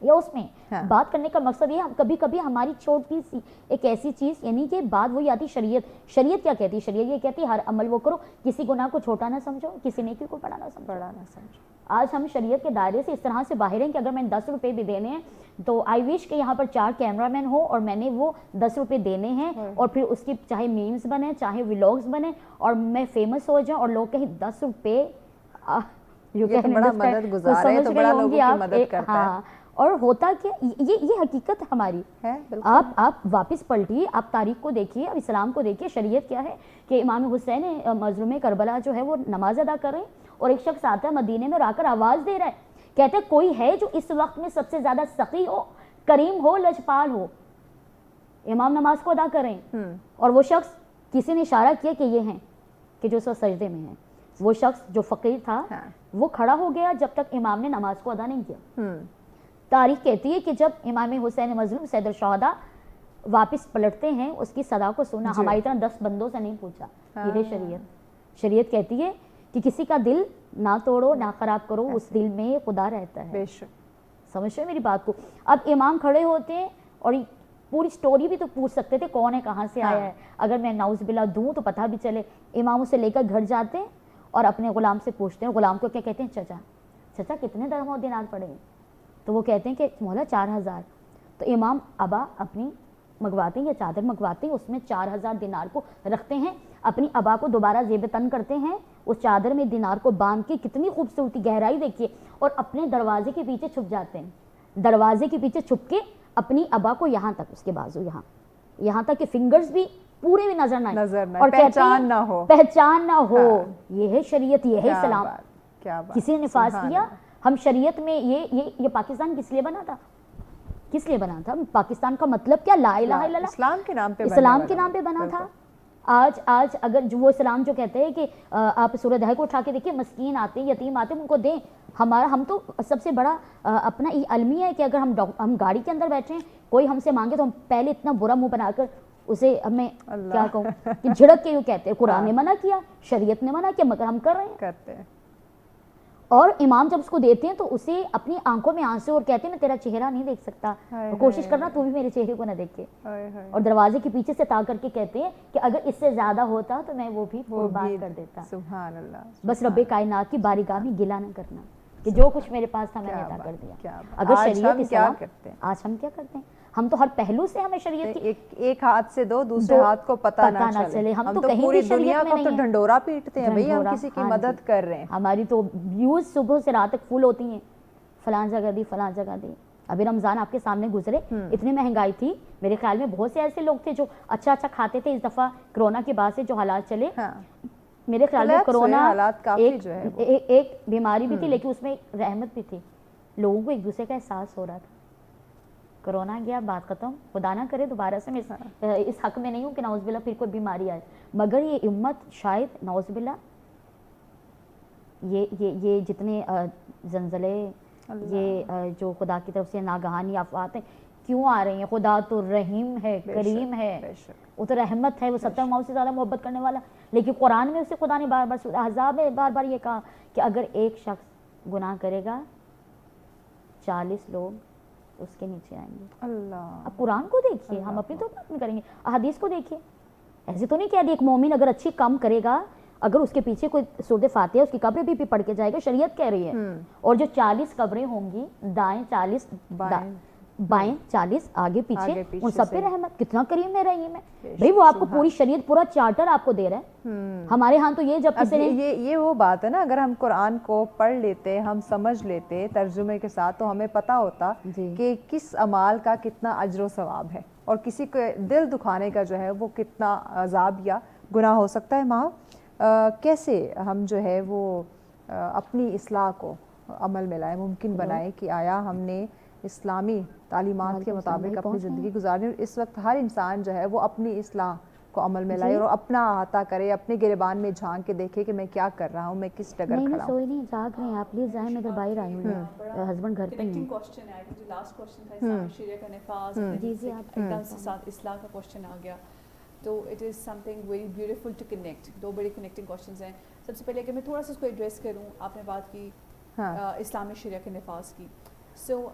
Speaker 1: یا اس میں. بات کرنے کا مقصد یہ کبھی کبھی ہماری چھوٹی سی ایک ایسی چیز یعنی کہ بات وہی آتی شریعت کیا کہتی ہے. شریعت یہ کہتی ہے ہر عمل وہ کرو, کسی گناہ کو چھوٹا نہ سمجھو, کسی نیکی کو بڑا نہ سمجھو. آج ہم شریعت کے دائرے سے اس طرح سے باہر ہیں کہ اگر میں 10 روپے بھی دینے ہیں تو آئی وش کہ یہاں پر 4 کیمرہ مین ہو اور میں نے وہ 10 روپے دینے ہیں اور پھر اس کی چاہے میمز بنے چاہے ولاگز بنے اور میں فیمس ہو جاؤں اور لوگ کہیں 10 روپے
Speaker 2: بڑا مدد گزار ہے تو بڑا لوگوں کی مدد کرتا ہے.
Speaker 1: اور ہوتا کہ یہ حقیقت ہماری ہے. آپ واپس پلٹیے, آپ تاریخ کو دیکھیے, اب اسلام کو دیکھیے. شریعت کیا ہے کہ امام حسین مظلوم کربلا جو ہے وہ نماز ادا کر رہے ہیں اور ایک شخص آتا ہے مدینے میں, آ کر آواز دے رہا ہے, کہتے ہیں کوئی ہے جو اس وقت میں سب سے زیادہ سخی ہو, کریم ہو, لجپال ہو. امام نماز کو ادا کر رہے ہیں اور وہ شخص کسی نے اشارہ کیا کہ یہ ہیں کہ جو سجدے میں ہیں. وہ شخص جو فقیر تھا وہ کھڑا ہو گیا جب تک امام نے نماز کو ادا نہیں کیا. تاریخ کہتی ہے کہ جب امام حسین مظلوم سید الشہداء واپس پلٹتے ہیں اس کی صدا کو سنا, ہماری طرح 10 بندوں سے نہیں پوچھا. یہ ہے شریعت. شریعت کہتی ہے کہ کسی کا دل نہ توڑو نہ خراب کرو, اس دل میں خدا رہتا ہے. سمجھ رہے میری بات کو. اب امام کھڑے ہوتے ہیں اور پوری سٹوری بھی تو پوچھ سکتے تھے کون ہے کہاں سے آیا ہے, اگر میں نعوذ باللہ دوں تو پتہ بھی چلے. امام اسے لے کر گھر جاتے ہیں اور اپنے غلام سے پوچھتے ہیں. غلام کو کیا کہتے ہیں, چچا کتنے درہم و دینار پڑے ہیں؟ تو وہ کہتے ہیں کہ مولا 4000. تو امام ابا اپنی منگواتے ہیں یا چادر منگواتے ہیں, اس میں 4000 دینار کو رکھتے ہیں, اپنی ابا کو دوبارہ زیب تن کرتے ہیں, اس چادر میں دینار کو باندھ کے, کتنی خوبصورتی گہرائی دیکھیے, اور اپنے دروازے کے پیچھے چھپ جاتے ہیں. دروازے کے پیچھے چھپ کے اپنی ابا کو یہاں تک, اس کے بازو یہاں تک کہ فنگرز بھی پورے بھی نظر نہ آئے اور پہچان نہ ہو. یہ ہے شریعت, یہ ہے اسلام. کسی نے نفاذ کیا. ہم شریعت میں یہ پاکستان کس لیے بنا تھا؟ پاکستان کا مطلب کیا؟ لا الہ الا اللہ,
Speaker 2: اسلام کے نام پہ
Speaker 1: بنا تھا. آج اگر جو وہ اسلام جو کہتے ہیں کہ آپ سورہ دہر کو اٹھا کے دیکھیے, مسکین آتے ہیں, یتیم آتے ہیں, ان کو دیں. ہم تو سب سے بڑا اپنا یہ المیہ ہے کہ اگر ہم گاڑی کے اندر بیٹھے ہیں, کوئی ہم سے مانگے تو ہم پہلے اتنا برا منہ بنا کر اسے ہمیں کیا کہوں کہ جھڑک کے یوں کہتے ہیں. قرآن نے منع کیا, شریعت نے منع کیا, مگر ہم کر رہے ہیں. اور امام جب اس کو دیتے ہیں تو اسے اپنی آنکھوں میں آنسو اور کہتے ہیں میں تیرا چہرہ نہیں دیکھ سکتا, کوشش کرنا تو بھی میرے چہرے کو نہ دیکھے. اور دروازے کے پیچھے سے تا کر کے کہتے ہیں کہ اگر اس سے زیادہ ہوتا تو میں وہ بھی قربان کر دیتا.
Speaker 2: سبحان اللہ.
Speaker 1: بس رب کائنات کی بارگاہ میں گلہ نہ کرنا کہ جو کچھ میرے پاس تھا میں نے عطا کر دیا. اگر شریعت اسلام, آج ہم کیا کرتے ہیں, ہم تو ہر پہلو سے ہمیں شریعت کی
Speaker 2: ایک ہاتھ سے دو, دوسرے ہاتھ کو پتہ نہ چلے. ہم تو پوری دنیا کو تو ڈھنڈورا پیٹتے ہیں بھئی, ہم کسی کی مدد کر رہے ہیں.
Speaker 1: ہماری تو ویوز صبح سے رات تک فل ہوتی ہیں, فلاں جگہ دی. ابھی رمضان آپ کے سامنے گزرے, اتنی مہنگائی تھی, میرے خیال میں بہت سے ایسے لوگ تھے جو اچھا کھاتے تھے. اس دفعہ کرونا کے بعد سے جو حالات چلے, میرے خیال میں کرونا ایک بیماری بھی تھی لیکن اس میں رحمت بھی تھی. لوگوں کو ایک دوسرے کا احساس ہو رہا تھا. کرونا گیا, بات ختم. خدا نہ کرے دوبارہ سے میں اس حق میں نہیں ہوں کہ نعوذ باللہ پھر کوئی بیماری آئے, مگر یہ امت شاید نعوذ باللہ یہ جتنے زلزلے, یہ جو خدا کی طرف سے ناگہانی آفات ہیں کیوں آ رہی ہیں؟ خدا تو رحیم ہے, کریم ہے, وہ تو رحمت ہے, وہ 70 ماؤں سے زیادہ محبت کرنے والا. لیکن قرآن میں اسے خدا نے بار بار سورہ احزاب میں بار بار یہ کہا کہ اگر ایک شخص گناہ کرے گا 40 لوگ اس کے نیچے آئیں گے.
Speaker 2: اللہ.
Speaker 1: اب قرآن کو دیکھیے, ہم اپنی تو بات نہیں کریں گے, احادیث کو دیکھیے. ایسے تو نہیں کہہ دیا ایک مومن اگر اچھی کام کرے گا, اگر اس کے پیچھے کوئی سورۃ فاتحہ اس کی قبر بھی پڑھ کے جائے گا, شریعت کہہ رہی ہے. اور جو 40 قبریں ہوں گی, دائیں 40 بائیں 40 آگے پیچھے, ان سب پہ رحمت. کتنا کریم ہے رحیم ہے بھائی, وہ آپ کو پوری شریعت پورا چارٹر آپ کو دے رہا ہے. ہمارے ہاں تو یہ جب کسی نے
Speaker 2: یہ وہ بات ہے نا, اگر ہم قرآن کو پڑھ لیتے, ہم سمجھ لیتے ترجمے کے ساتھ, تو ہمیں پتہ ہوتا کہ کس اعمال کا کتنا اجر و ثواب ہے, اور کسی کے دل دکھانے کا جو ہے وہ کتنا عذاب یا گناہ ہو سکتا ہے. ماں کیسے ہم جو ہے وہ اپنی اصلاح کو عمل میں لائیں, ممکن بنائیں کہ آیا ہم نے اسلامی تعلیمات کے مطابق اپنی زندگی گزارنی, اور اس وقت ہر انسان جو ہے وہ اپنی اصلاح کو عمل میں لائے اور اپنا احاطہ کرے, اپنے گریبان میں جھانک کے دیکھے کہ میں کیا کر رہا ہوں, میں کس ڈگر کھڑا ہوں.
Speaker 1: نہیں سوئی نہیں, جاگ رہے ہیں آپ, پلیز جائیں, میں ادھر باہر آئی ہوں, ہسبینڈ گھر پہ ہی ہیں.
Speaker 3: کوسچن ہے جو لاسٹ کوسچن تھا اسلامی شریعہ کا نفاذ,
Speaker 1: جی آپ
Speaker 3: ایک دم سے ساتھ اصلاح کا کوسچن آ گیا, تو it is something very beautiful to connect. دو بڑے کنیکٹنگ کوسچنز ہیں. سب سے پہلے کہ میں تھوڑا سا اس کو ایڈریس کروں, آپ نے بات کی اسلامی شریعہ کے نفاذ کی. سو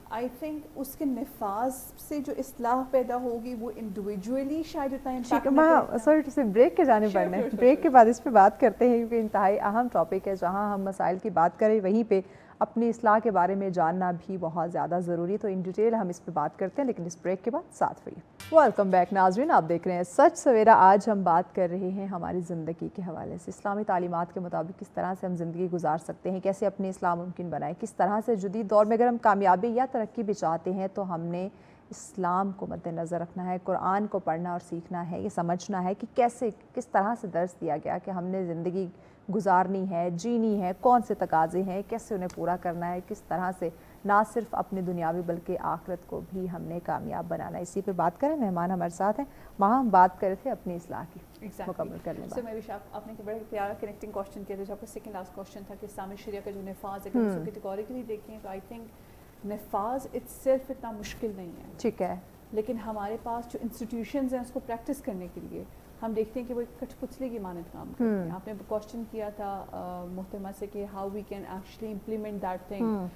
Speaker 3: آئی تھنک اس کے نفاذ سے جو اصلاح پیدا ہوگی وہ انڈیویجولی شاید اتنا امپیکٹ نہیں کرتا.
Speaker 2: سوری سے بریک کے جانے پڑنا ہے, بریک کے بعد اس پہ بات کرتے ہیں, کیونکہ انتہائی اہم ٹاپک ہے. جہاں ہم مسائل کی بات کریں وہیں پہ اپنی اصلاح کے بارے میں جاننا بھی بہت زیادہ ضروری ہے, تو ان ڈیٹیل ہم اس پہ بات کرتے ہیں, لیکن اس بریک کے بعد ساتھ رہیے. ویلکم بیک ناظرین, آپ دیکھ رہے ہیں سچ سویرا. آج ہم بات کر رہے ہیں ہماری زندگی کے حوالے سے, اسلامی تعلیمات کے مطابق کس طرح سے ہم زندگی گزار سکتے ہیں, کیسے اپنی اصلاح ممکن بنائیں, کس طرح سے جدید دور میں اگر ہم کامیابی یا ترقی بھی چاہتے ہیں تو ہم نے اسلام کو مد نظر رکھنا ہے, قرآن کو پڑھنا اور سیکھنا ہے, یہ سمجھنا ہے کہ کیسے کس طرح سے درس دیا گیا کہ ہم نے زندگی گزارنی ہے, جینی ہے, کون سے تقاضے ہیں, کیسے انہیں پورا کرنا ہے, کس طرح سے نہ صرف اپنی دنیاوی بلکہ آخرت کو بھی ہم نے کامیاب بنانا ہے. اسی پہ بات کریں, مہمان ہمارے ساتھ ہیں. وہاں ہم بات کر رہے تھے اپنی اصلاح کی مکمل کرنے
Speaker 3: بعد. میں بھی آپ نے بڑا پیارا کنیکٹنگ کوسچن کیا تھا, جو آپ کا سیکنڈ لاسٹ کوسچن تھا کہ اسلامی شریعہ کا جو نفاذ ہے, اگر اس کو کیٹیگوریکلی دیکھیں تو آئی تھنک نفاذ اٹ سیلف اتنا مشکل نہیں ہے.
Speaker 2: ٹھیک ہے,
Speaker 3: لیکن ہمارے پاس جو انسٹیٹیوشنز ہیں اس کو پریکٹس کرنے کے لیے ہم دیکھتے ہیں کہ وہ ایک کٹھ پتلی کی مانند کام کرتے ہیں. آپ نے کوسچن کیا تھا محترمہ سے کہ how we can actually implement that thing.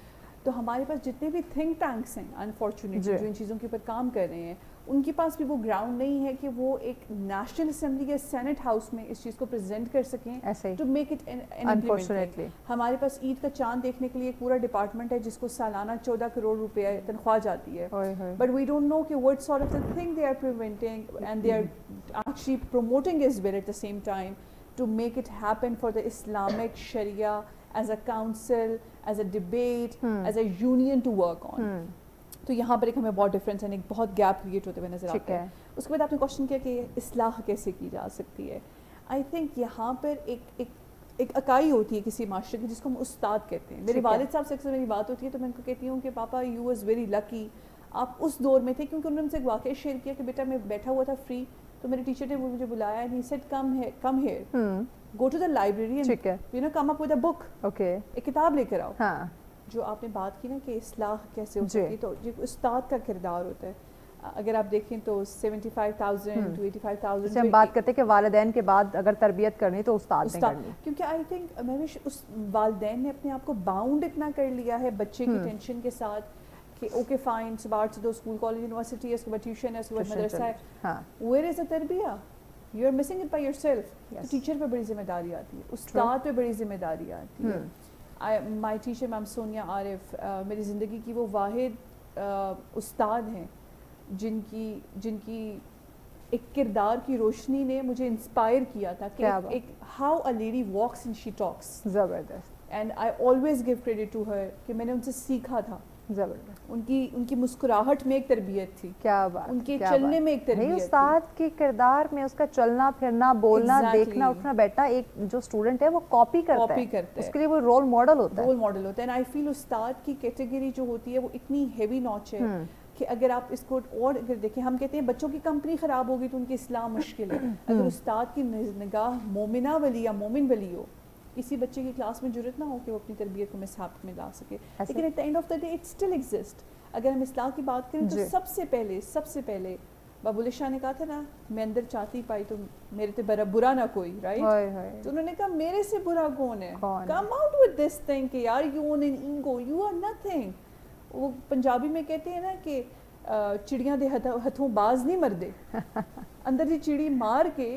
Speaker 3: تو ہمارے پاس جتنے بھی تھنک ٹینکس ہیں انفارچونیٹلی جو ان چیزوں کے اوپر کام کر رہے ہیں, ان کے پاس بھی وہ گراؤنڈ نہیں ہے کہ وہ ایک نیشنل اسمبلی یا سینٹ ہاؤس میں اس چیز کو پریزنٹ کر سکیں ٹو میک اٹ انفارچونیٹلی. ہمارے پاس عید کا چاند دیکھنے کے لیے ایک پورا ڈپارٹمنٹ ہے جس کو سالانہ 14 کروڑ روپے تنخواہ جاتی ہے, بٹ وی ڈونٹ نو کہ what sort of the thing they are preventing and they are actually promoting as well at the same time to make it happen for the Islamic Sharia as a council, as a debate, as a union to work on. تو یہاں پر ایک ہمیں بہت difference ہے, ایک بہت gap create ہوتے ہوئے نظر آتا ہے. اس کے بعد آپ نے کوشچن کیا کہ اصلاح کیسے کی جا سکتی ہے. آئی تھنک یہاں پر ایک اکائی ہوتی ہے کسی معاشرے کی جس کو ہم استاد کہتے ہیں. میرے والد صاحب سے اکثر میری بات ہوتی ہے تو میں ان کو کہتی ہوں کہ پاپا یو واز ویری لکی, آپ اس دور میں تھے, کیونکہ انہوں نے مجھ سے ایک واقعہ شیئر کیا کہ بیٹا میں بیٹھا ہوا تھا فری, تو میرے ٹیچر نے مجھے بلایا and he said come here, go to the library and you know come up with a book, ایک کتاب لے کر آؤ. جو آپ نے بات کی نا کہ اصلاح کیسے ہو سکتی, تو جو استاد کا کردار ہوتا ہے. اگر آپ دیکھیں تو 75,000 to 85,000
Speaker 2: ہم بات کرتے ہیں کہ والدین کے بعد اگر تربیت کرنی تو استاد نے کرنی,
Speaker 3: کیونکہ آئی تھنک میں اس والدین نے اپنے آپ کو باؤنڈ اتنا کر لیا ہے بچے کی ٹینشن کے ساتھ کہ اوکے فائن صبح سے 2 اسکول کالج یونیورسٹی ہے, اس کے بعد ٹیوشن ہے, اس کے بعد مدرسہ ہے, ویئر از اے تربیہ, you are missing it by yourself. Teacher پہ بڑی ذمہ داری آتی ہے, استاد پہ بڑی ذمہ داری آتی ہے. مائی ٹیچر میم سونیا عارف میری زندگی کی وہ واحد استاد ہیں جن کی ایک کردار کی روشنی نے مجھے انسپائر کیا تھا کہ ایک how a lady walks and she talks.
Speaker 2: زبردست.
Speaker 3: And I always give credit to her کہ میں نے ان سے سیکھا تھا.
Speaker 2: زبردست.
Speaker 3: ان کی مسکراہٹ میں ایک تربیت تھی,
Speaker 2: کیا بات,
Speaker 3: ان کے چلنے میں ایک تربیت تھی.
Speaker 2: استاد کے کردار میں اس کا چلنا پھرنا بولنا دیکھنا اٹھنا بیٹھنا, ایک جو اسٹوڈنٹ ہے وہ کاپی کرتا ہے, اس کے لیے وہ رول ماڈل ہوتا ہے.
Speaker 3: اینڈ آئی فیل استاد کی کیٹیگری جو ہوتی ہے وہ اتنی ہیوی نوچ ہے کہ اگر آپ اس کو اور اگر دیکھیں, ہم کہتے ہیں بچوں کی کمپنی خراب ہوگی تو ان کی اصلاح مشکل ہے. اگر استاد کی نگاہ مومنہ ولی یا مومن ولی ہو, کسی بچے کی کلاس میں جرت نہ ہو کہ وہ اپنی تربیت کو مسحاب میں لا سکے. لیکن at the end of the day it still exist. اگر ہم اصلاح کی بات کریں تو سب سے پہلے بابو علی شاہ نے کہا تھا نا, میں اندر چاہتی پائی تو میرے تے برا نہ کوئی, رائٹ. تو انہوں نے کہا میرے سے برا کون ہے, come out with this thing کہ یار you own an ego, you are nothing. وہ پنجابی میں کہتے ہیں نا کہ ਚਿੜੀਆਂ ਦੇ ਹੱਥੋਂ ਬਾਜ਼ ਨਹੀਂ ਮਰਦੇ ਅੰਦਰ ਦੀ ਚਿੜੀ ਮਾਰ ਕੇ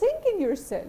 Speaker 3: think in yourself.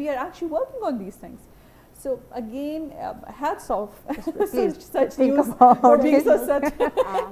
Speaker 3: we are actually working on these things. So again, hats off. Such news for being so such.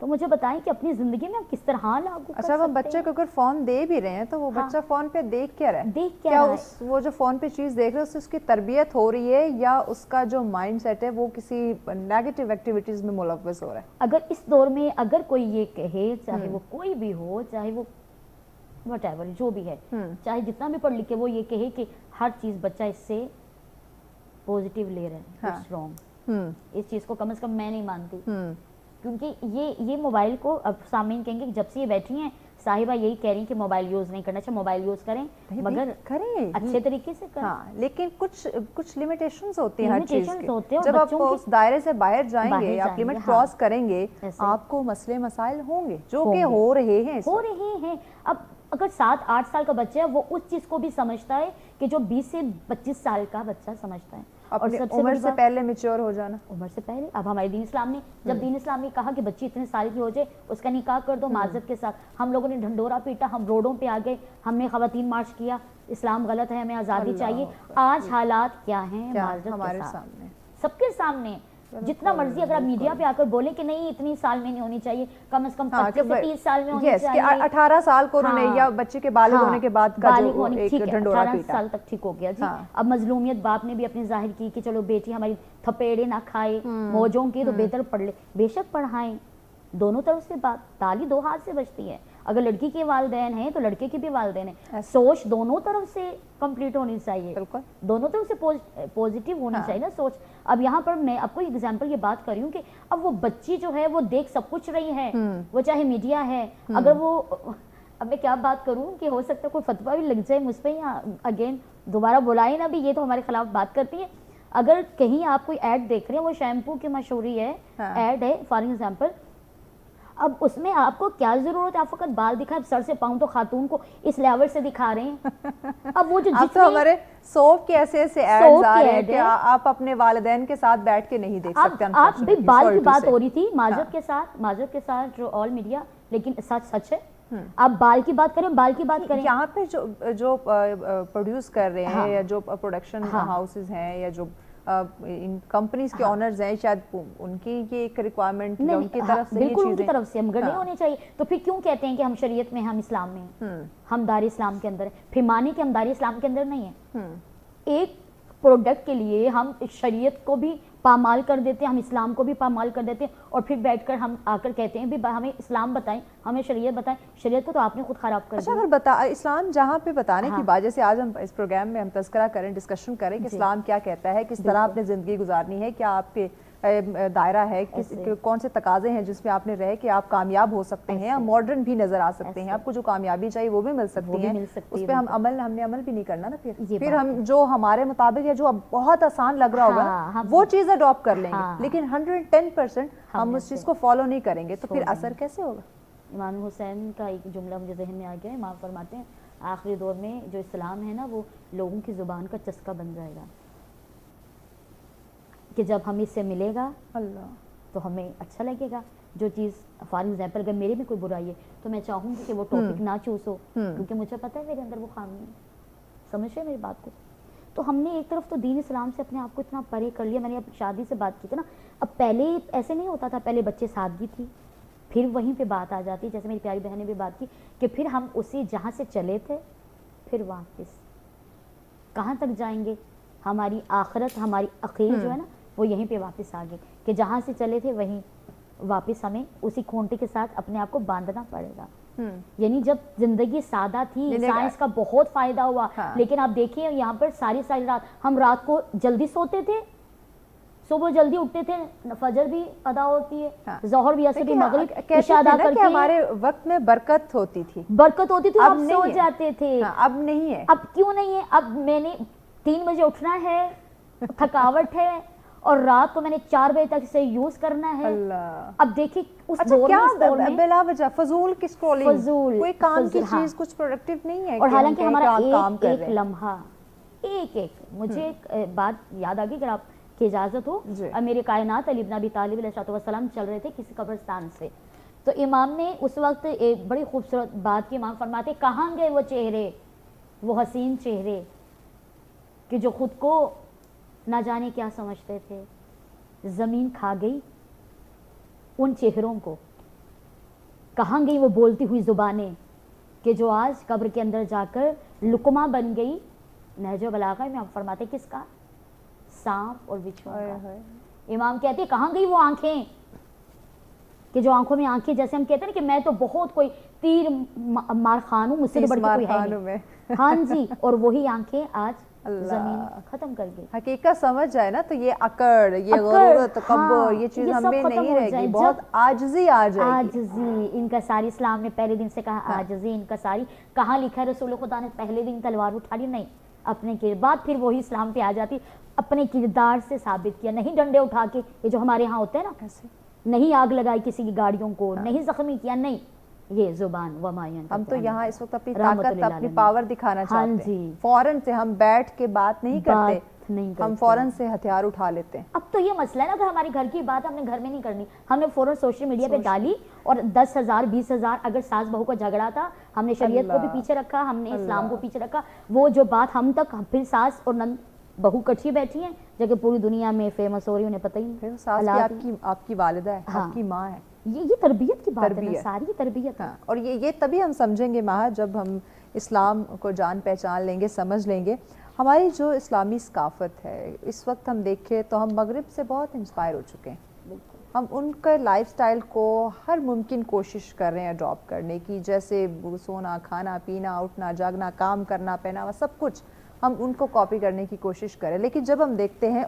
Speaker 1: تو مجھے بتائیں کہ اپنی زندگی میں ہم کس طرح لاگو کر
Speaker 2: اچھا اب ہم
Speaker 1: سکتے
Speaker 2: بچے
Speaker 1: ہیں؟
Speaker 2: کو اگر فون دے بھی رہے ہیں تو وہ بچہ فون پہ دیکھ کیا رہا ہے؟
Speaker 1: دیکھ کیا
Speaker 2: کیا
Speaker 1: رہا ہے؟
Speaker 2: اس وہ جو فون پہ چیز دیکھ رہا ہے اس سے اس کی تربیت ہو رہی ہے یا اس کا جو مائنڈ سیٹ ہے وہ کسی نیگیٹو ایکٹیویٹیز میں ملوث ہو رہا ہے؟
Speaker 1: اگر اس دور میں اگر کوئی یہ کہے، چاہے وہ کوئی بھی ہو، چاہے وہ وٹ ایور جو بھی ہے، چاہے جتنا بھی پڑھ لکھے، وہ یہ کہے کہ ہر چیز بچہ اس سے پازیٹیو لے رہا ہے، اٹس رانگ. اس چیز کو کم از کم میں نہیں مانتی، کیونکہ یہ موبائل کو اب سامعین کہیں گے کہ جب سے یہ بیٹھی ہیں صاحبہ یہی کہہ رہی ہیں کہ موبائل یوز نہیں کرنا چاہیے. موبائل یوز کریں مگر
Speaker 2: کریں
Speaker 1: اچھے طریقے سے کریں.
Speaker 2: ہاں لیکن کچھ لمیٹیشنز ہوتی ہیں ہر چیز
Speaker 1: Limitations ہوتے ہیں
Speaker 2: کی.
Speaker 1: اور
Speaker 2: جب آپ
Speaker 1: بچوں
Speaker 2: اس دائرے سے باہر جائیں
Speaker 1: باہر
Speaker 2: گے، آپ
Speaker 1: جائیں گے،
Speaker 2: لمٹ
Speaker 1: ہاں.
Speaker 2: کراس کریں گے،
Speaker 1: ایسے
Speaker 2: آپ کو مسئلے مسائل ہوں گے جو
Speaker 1: ہوں
Speaker 2: کہ
Speaker 1: گے.
Speaker 2: ہو رہے ہیں اس
Speaker 1: ہو
Speaker 2: وقت.
Speaker 1: رہے ہیں. اب اگر 7-8 سال کا بچہ ہے وہ اس چیز کو بھی سمجھتا ہے کہ جو 20 سے 25 سال کا بچہ سمجھتا ہے. اور
Speaker 2: اپنی
Speaker 1: سب سے
Speaker 2: عمر
Speaker 1: بڑی
Speaker 2: سے
Speaker 1: بات،
Speaker 2: پہلے میچور ہو جانا.
Speaker 1: عمر سے پہلے. اب ہمارے دین اسلام نے جب دین اسلام نے کہا کہ بچی اتنے سال کی ہو جائے اس کا نکاح کر دو معذرت کے ساتھ، ہم لوگوں نے ڈھنڈورا پیٹا، ہم روڈوں پہ آ گئے، ہم نے خواتین مارچ کیا، اسلام غلط ہے، ہمیں آزادی چاہیے. آج حالات کیا ہیں معذرت
Speaker 2: ہمارے
Speaker 1: کے ساتھ
Speaker 2: سامنے
Speaker 1: سب کے سامنے. جتنا مرضی اگر آپ میڈیا پہ آ کر بولیں کہ نہیں اتنی سال میں نہیں ہونی چاہیے، کم از کم 25 سے 30 سال میں ہونی چاہیے.
Speaker 2: 18 سال کو انہوں نے یا بچے کے بالغ ہونے کے بعد کا جو ایک ڈھنڈورا
Speaker 1: 18
Speaker 2: پیٹا.
Speaker 1: سال تک ٹھیک ہو گیا جی. اب مظلومیت باپ نے بھی اپنی ظاہر کی کہ چلو بیٹی ہماری تھپیڑے نہ کھائے موجوں کی تو بہتر پڑھ لے. بے شک پڑھائیں، دونوں طرف سے بات، تالی دو ہاتھ سے بجتی ہے. اگر لڑکی کے والدین ہیں تو لڑکے کے بھی والدین ہیں. سوچ دونوں طرف سے کمپلیٹ ہونی چاہیے، دونوں طرف سے پوزیٹیو ہونی چاہیے نا سوچ. اب یہاں پر میں آپ کو ایگزامپل یہ بات کر رہی ہوں کہ اب وہ بچی جو ہے وہ دیکھ سب کچھ رہی ہے، وہ چاہے میڈیا ہے. اگر وہ اب میں کیا بات کروں کہ ہو سکتا ہے کوئی فتویٰ بھی لگ جائے مجھ پہ، یا اگین دوبارہ بلائیں نا بھی، یہ تو ہمارے خلاف بات کرتی ہیں. اگر کہیں آپ کوئی ایڈ دیکھ رہے ہیں، وہ شیمپو کی مشہوری ہے ایڈ ہے فار ایگزامپل، اب اس میں آپ کو کیا ضرورت ہے؟ آپ فقط بال دکھائیں، اب سر سے پاؤں تو خاتون کو اس لیول سے دکھا رہے ہیں. اب وہ جو
Speaker 2: اب تو ہمارے سوپ کے ایسے ایڈز آ رہے ہیں کہ آپ اپنے والدین کے ساتھ بیٹھ کے نہیں دیکھ سکتے.
Speaker 1: آپ بھی بال کی بات ہو رہی تھی معذرت کے ساتھ جو آل میڈیا، لیکن سچ ہے. آپ بال کی بات کریں، بال کی بات کریں.
Speaker 2: یہاں پہ جو پروڈیوس کر رہے ہیں یا جو پروڈکشن ہاؤسز ہیں یا جو کمپنیز کے آنرز ہیں، شاید ان کی یہ ایک ریکوائرمنٹ یا ان کی طرف سے یہ
Speaker 1: بالکل ان کی
Speaker 2: چیزیں
Speaker 1: طرف سے مگر نہیں ہونی چاہیے. تو پھر کیوں کہتے ہیں کہ ہم شریعت میں ہیں، ہم اسلام میں ہیں، ہم دار اسلام کے اندر ہیں؟ پھر مانی کہ ہم دار اسلام کے اندر نہیں ہیں. ایک پروڈکٹ کے لیے ہم شریعت کو بھی پامال کر دیتے ہیں، ہم اسلام کو بھی پامال کر دیتے ہیں، اور پھر بیٹھ کر ہم آ کر کہتے ہیں بھی ہمیں اسلام بتائیں، ہمیں شریعت بتائیں. شریعت کو تو آپ نے خود خراب کر دیا.
Speaker 2: اچھا اگر اسلام جہاں پہ بتانے کی بات، جیسے آج ہم اس پروگرام میں ہم تذکرہ کریں، ڈسکشن کریں کہ اسلام کیا کہتا ہے، کس طرح آپ نے زندگی گزارنی ہے، کیا آپ کے دائرہ ہے، کون سے تقاضے ہیں جس میں آپ نے رہے کہ آپ کامیاب ہو سکتے ہیں، آپ ماڈرن بھی نظر آ سکتے ہیں، آپ کو جو کامیابی چاہیے وہ بھی مل سکتی ہے. اس پہ ہم نے عمل بھی نہیں کرنا نا. پھر ہم جو ہمارے مطابق ہے جو اب بہت آسان لگ رہا ہوگا وہ چیز اڈاپٹ کر لیں گے، لیکن 110% ہم اس چیز کو فالو نہیں کریں گے تو پھر اثر کیسے ہوگا؟
Speaker 1: امام حسین کا ایک جملہ مجھے ذہن میں آ گیا ہے. امام فرماتے ہیں آخری دور میں جو اسلام ہے نا وہ لوگوں کی زبان کا چسکا بن جائے گا، کہ جب ہم اس سے ملے گا
Speaker 2: اللہ
Speaker 1: تو ہمیں اچھا لگے گا. جو چیز فار ایگزامپل اگر میرے میں کوئی برائی ہے تو میں چاہوں گی کہ وہ ٹاپک نہ چوز ہو، کیونکہ مجھے پتہ ہے میرے اندر وہ خامی ہے. سمجھ رہے میری بات کو؟ تو ہم نے ایک طرف تو دین اسلام سے اپنے آپ کو اتنا پرے کر لیا. میں نے اب شادی سے بات کی تھی نا، اب پہلے ایسے نہیں ہوتا تھا، پہلے بچے سادگی تھی، پھر وہیں پہ بات آ جاتی، جیسے میری پیاری بہن نے بھی بات کی کہ پھر ہم اسی جہاں سے چلے تھے پھر واپس کہاں تک جائیں گے؟ ہماری آخرت، ہماری عقیدت جو ہے نا وہ یہیں پہ واپس آ گئے کہ جہاں سے چلے تھے وہیں واپس ہمیں اسی کھونٹے کے ساتھ اپنے آپ کو باندھنا پڑے گا. یعنی جب زندگی سادہ تھی سائنس کا بہت فائدہ ہوا، لیکن آپ دیکھیے یہاں پر ساری رات ہم رات کو جلدی سوتے تھے، صبح جلدی اٹھتے تھے، فجر بھی ادا ہوتی ہے، ظہر بھی عصر بھی مغرب عشاء ادا کر کے
Speaker 2: ہمارے وقت میں برکت ہوتی تھی،
Speaker 1: اب سو جاتے تھے.
Speaker 2: اب نہیں ہے.
Speaker 1: اب کیوں نہیں ہے؟ اب میں نے 3 بجے اٹھنا ہے، تھکاوٹ ہے، اور رات کو میں نے 4 بجے تک اسے یوز کرنا ہے. اب دیکھیں اس دور میں
Speaker 2: بلا وجہ فضول کی سکرولنگ، کوئی کام کی چیز کچھ پروڈکٹیو نہیں ہے.
Speaker 1: اور حالانکہ ہمارا ایک لمحہ ایک مجھے ایک بات یاد آ گئی اگر آپ کی اجازت ہو. میرے کائنات علی بن ابی طالب علیہ السلام چل رہے تھے کسی قبرستان سے، تو امام نے اس وقت ایک بڑی خوبصورت بات کی. امام فرماتے کہاں گئے وہ چہرے، وہ حسین چہرے کہ جو خود کو نہ جانے کیا سمجھتے تھے؟ زمین کھا گئی ان چہروں کو کہاں گئی وہ بولتی ہوئی زبانیں کہ جو آج قبر کے اندر جا کر لقمہ بن گئی. نہج بلاغہ میں ہم فرماتے کس کا؟ سانپ اور بچھو کا. امام کہتے ہیں کہاں گئی وہ آنکھیں کہ جو آنکھوں میں آنکھیں، جیسے ہم کہتے ہیں نا کہ میں تو بہت کوئی تیر مار خان ہوں، مجھ سے تو بڑھ کے کوئی ہے نہیں. ہاں جی، اور وہی آنکھیں آج زمین ختم کر گئی.
Speaker 2: حقیقت سمجھ جائے نا تو یہ اکڑ، یہ غرور، تکبر، یہ چیز ہمیں نہیں رہے گی. بہت عاجزی آ جائے گی.
Speaker 1: عاجزی انکساری، اسلام نے پہلے دن سے کہا عاجزی انکساری. کہاں لکھا ہے رسول خدا نے پہلے دن تلوار اٹھا لی؟ نہیں، اپنے بات پھر وہی اسلام پہ آ جاتی، اپنے کردار سے ثابت کیا. نہیں ڈنڈے اٹھا کے، یہ جو ہمارے ہاں ہوتے ہیں نا، نہیں آگ لگائی کسی کی گاڑیوں کو، نہیں زخمی کیا، نہیں. یہ زبان
Speaker 2: ہم تو یہاں اس وقت اپنی طاقت، اپنی پاور دکھانا چاہتے ہیں. فوراً سے ہم بیٹھ کے بات نہیں کرتے، ہم فوراً سے ہتھیار اٹھا لیتے ہیں.
Speaker 1: اب تو یہ مسئلہ ہے نا، اگر ہمارے گھر کی بات ہم نے گھر میں نہیں کرنی، ہم نے فوراً سوشل میڈیا پہ ڈالی، اور 10,000 20,000 اگر ساس بہو کا جھگڑا تھا، ہم نے شریعت کو بھی پیچھے رکھا، ہم نے اسلام کو پیچھے رکھا. وہ جو بات ہم تک، پھر ساس اور نند بہو کٹھی بیٹھی ہیں، جگہ پوری دنیا میں فیمس ہو رہی، انہیں پتہ ہی نہیں.
Speaker 2: ساس آپ کی والدہ ہے، آپ کی ماں ہے.
Speaker 1: یہ تربیت کی بات ہے، ساری تربیت ہے.
Speaker 2: اور یہ تبھی ہم سمجھیں گے ماں، جب ہم اسلام کو جان پہچان لیں گے، سمجھ لیں گے. ہماری جو اسلامی ثقافت ہے، اس وقت ہم دیکھیں تو ہم مغرب سے بہت انسپائر ہو چکے ہیں. ہم ان کے لائف سٹائل کو ہر ممکن کوشش کر رہے ہیں اڈاپٹ کرنے کی، جیسے سونا، کھانا پینا، اٹھنا جاگنا، کام کرنا، پہناوا، سب کچھ ہم ان کو کاپی کرنے کی کوشش کریں. لیکن جب ہم دیکھتے ہیں